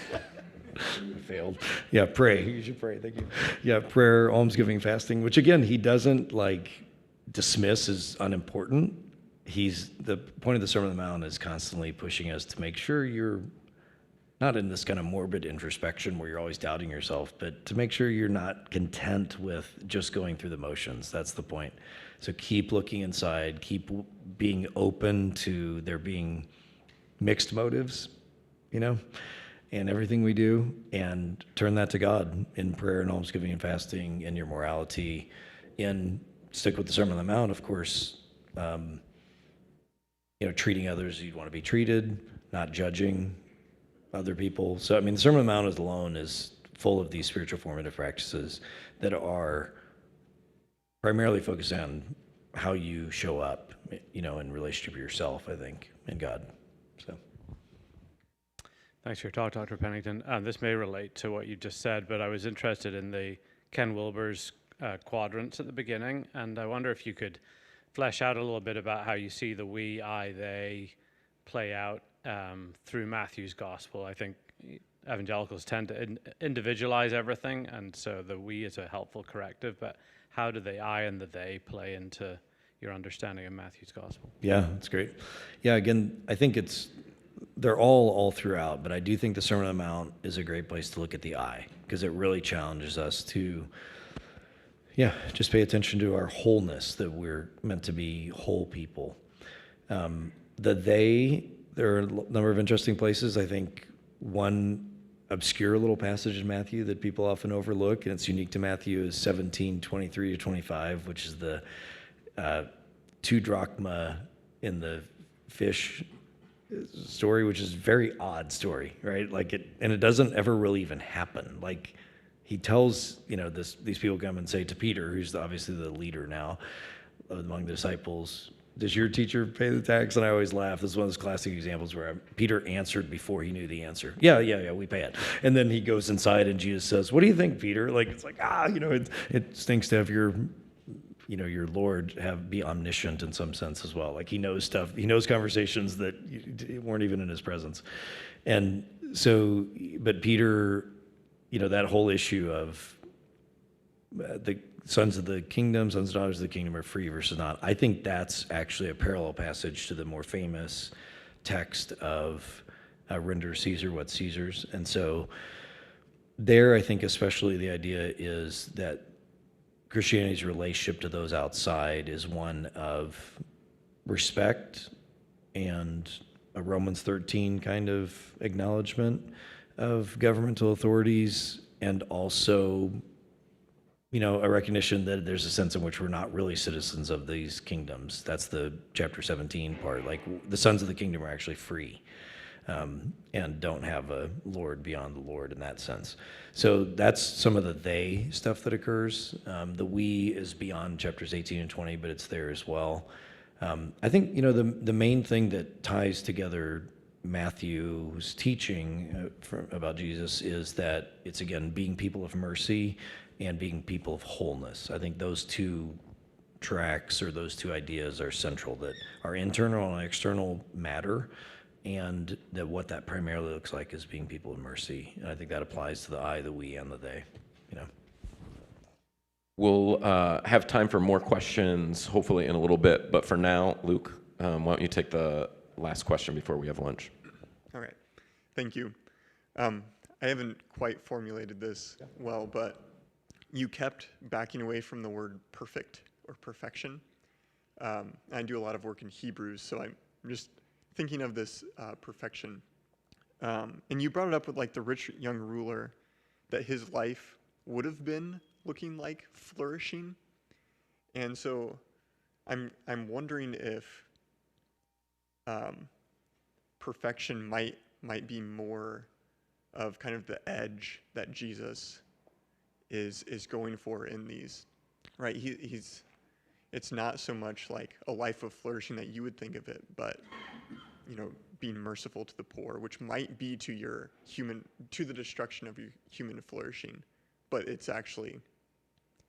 Failed. Yeah, pray. You should pray. Thank you. Yeah, prayer, almsgiving, fasting, which again, he doesn't dismiss as unimportant. The point of the Sermon on the Mount is constantly pushing us to make sure you're not in this kind of morbid introspection where you're always doubting yourself, but to make sure you're not content with just going through the motions. That's the point. So keep looking inside, keep being open to there being mixed motives, in everything we do, and turn that to God in prayer and almsgiving and fasting, in your morality, stick with the Sermon on the Mount, of course, treating others as you'd want to be treated, not judging other people. So, the Sermon on the Mount alone is full of these spiritual formative practices that are primarily focused on how you show up, in relationship to yourself, I think, and God. So, Thanks for your talk, Dr. Pennington. This may relate to what you just said, but I was interested in the Ken Wilber's quadrants at the beginning, and I wonder if you could flesh out a little bit about how you see the we, I, they play out through Matthew's gospel. I think evangelicals tend to individualize everything, and so the we is a helpful corrective, but how do the I and the they play into your understanding of Matthew's gospel? Yeah, that's great. Yeah, again, I think it's they're all throughout, but I do think the Sermon on the Mount is a great place to look at the I, because it really challenges us to, just pay attention to our wholeness, that we're meant to be whole people. There are a number of interesting places. I think one obscure little passage in Matthew that people often overlook, and it's unique to Matthew, is 17:23-25, which is the 2 drachma in the fish story, which is a very odd story, right? And it doesn't ever really even happen. Like, he tells, these people come and say to Peter, who's obviously the leader now among the disciples, does your teacher pay the tax? And I always laugh. This is one of those classic examples where Peter answered before he knew the answer. Yeah, we pay it. And then he goes inside and Jesus says, what do you think, Peter? It stinks to have your Lord be omniscient in some sense as well. Like, he knows stuff. He knows conversations that weren't even in his presence. And so, but Peter, that whole issue of the sons of the kingdom, sons and daughters of the kingdom are free versus not. I think that's actually a parallel passage to the more famous text of render Caesar what's Caesar's. And so there, I think especially the idea is that Christianity's relationship to those outside is one of respect and a Romans 13 kind of acknowledgement of governmental authorities, and also a recognition that there's a sense in which we're not really citizens of these kingdoms. That's the chapter 17 part. Like, the sons of the kingdom are actually free, and don't have a Lord beyond the Lord in that sense. So that's some of the they stuff that occurs. The we is beyond chapters 18 and 20, but it's there as well. I think, the main thing that ties together Matthew's teaching about Jesus is that it's, again, being people of mercy and being people of wholeness. I think those two tracks, or those two ideas, are central, that our internal and external matter, and that what that primarily looks like is being people of mercy. And I think that applies to the I, the we, and the they. We'll have time for more questions, hopefully in a little bit, but for now, Luke, why don't you take the last question before we have lunch? All right, thank you. I haven't quite formulated this well, but you kept backing away from the word perfect or perfection. I do a lot of work in Hebrews, so I'm just thinking of this perfection. And you brought it up with the rich young ruler, that his life would have been looking like flourishing. And so I'm wondering if perfection might be more of kind of the edge that Jesus is going for in these, right? It's not so much like a life of flourishing that you would think of it, but being merciful to the poor, which might be to the destruction of your human flourishing, but it's actually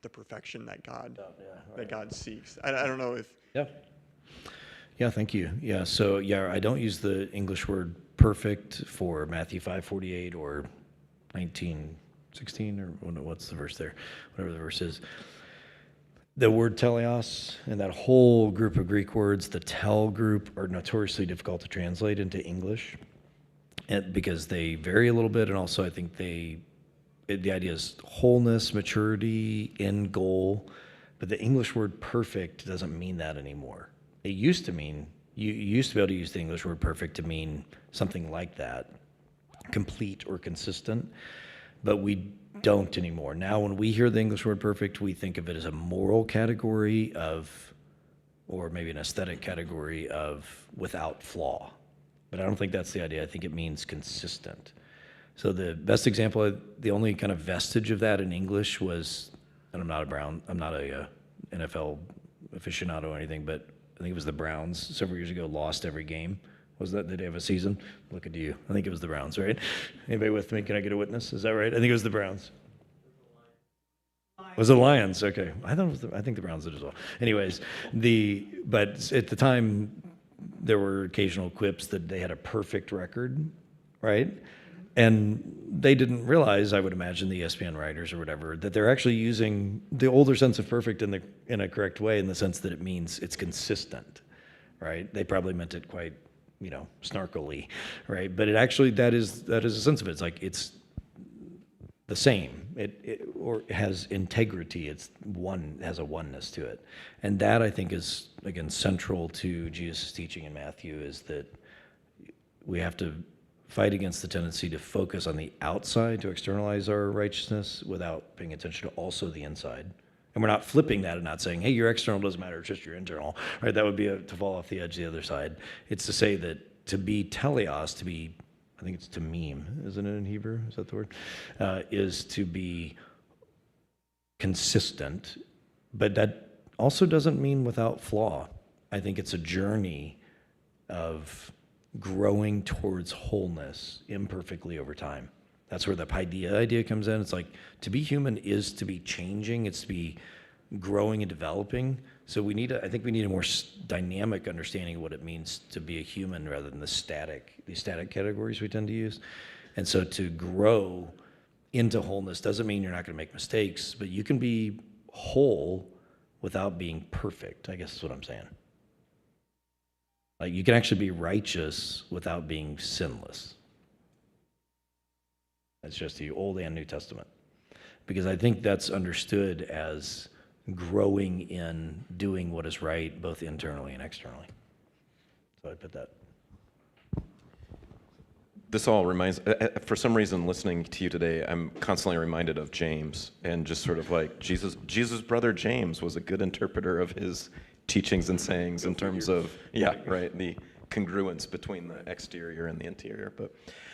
the perfection that God seeks. I don't know if. Yeah, thank you. Yeah, so I don't use the English word perfect for Matthew 5:48 or 19:16, or what's the verse there? Whatever the verse is. The word teleos and that whole group of Greek words, the tel group, are notoriously difficult to translate into English, because they vary a little bit, and also I think the idea is wholeness, maturity, end goal, but the English word perfect doesn't mean that anymore. It used to mean, you used to be able to use the English word perfect to mean something like that, complete or consistent, but we don't anymore. Now, when we hear the English word perfect, we think of it as a moral category of, or maybe an aesthetic category of without flaw. But I don't think that's the idea. I think it means consistent. So the best example, the only kind of vestige of that in English was, and I'm not a NFL aficionado or anything, but I think it was the Browns several years ago lost every game. Was that, did they have a season? Look at you. I think it was the Browns, right? Anybody with me? Can I get a witness? Is that right? I think it was the Browns. Was it Lions? Okay. I think the Browns did as well. Anyways, but at the time, there were occasional quips that they had a perfect record, right? And they didn't realize, I would imagine, the ESPN writers or whatever, that they're actually using the older sense of perfect in a correct way, in the sense that it means it's consistent, right? They probably meant it quite snarkily, right? But it actually, that is a sense of it. It's like, it's the same. Or has integrity. It's has a oneness to it. And that, I think, is, again, central to Jesus' teaching in Matthew, is that we have to fight against the tendency to focus on the outside, to externalize our righteousness, without paying attention to also the inside. And we're not flipping that and not saying, hey, your external doesn't matter, it's just your internal, right? That would be to fall off the edge the other side. It's to say that to be teleos, to be, I think it's to meme, isn't it in Hebrew? Is that the word? Is to be consistent, but that also doesn't mean without flaw. I think it's a journey of growing towards wholeness imperfectly over time. That's where the idea comes in. It's like, to be human is to be changing. It's to be growing and developing. So I think we need a more dynamic understanding of what it means to be a human, rather than these static categories we tend to use. And so to grow into wholeness doesn't mean you're not going to make mistakes, but you can be whole without being perfect, I guess is what I'm saying. Like, you can actually be righteous without being sinless. That's just the Old and New Testament. Because I think that's understood as growing in doing what is right, both internally and externally. So I put that. This all reminds, for some reason, listening to you today, I'm constantly reminded of James, and just sort of like Jesus' brother James was a good interpreter of his teachings and sayings in terms of, the congruence between the exterior and the interior. But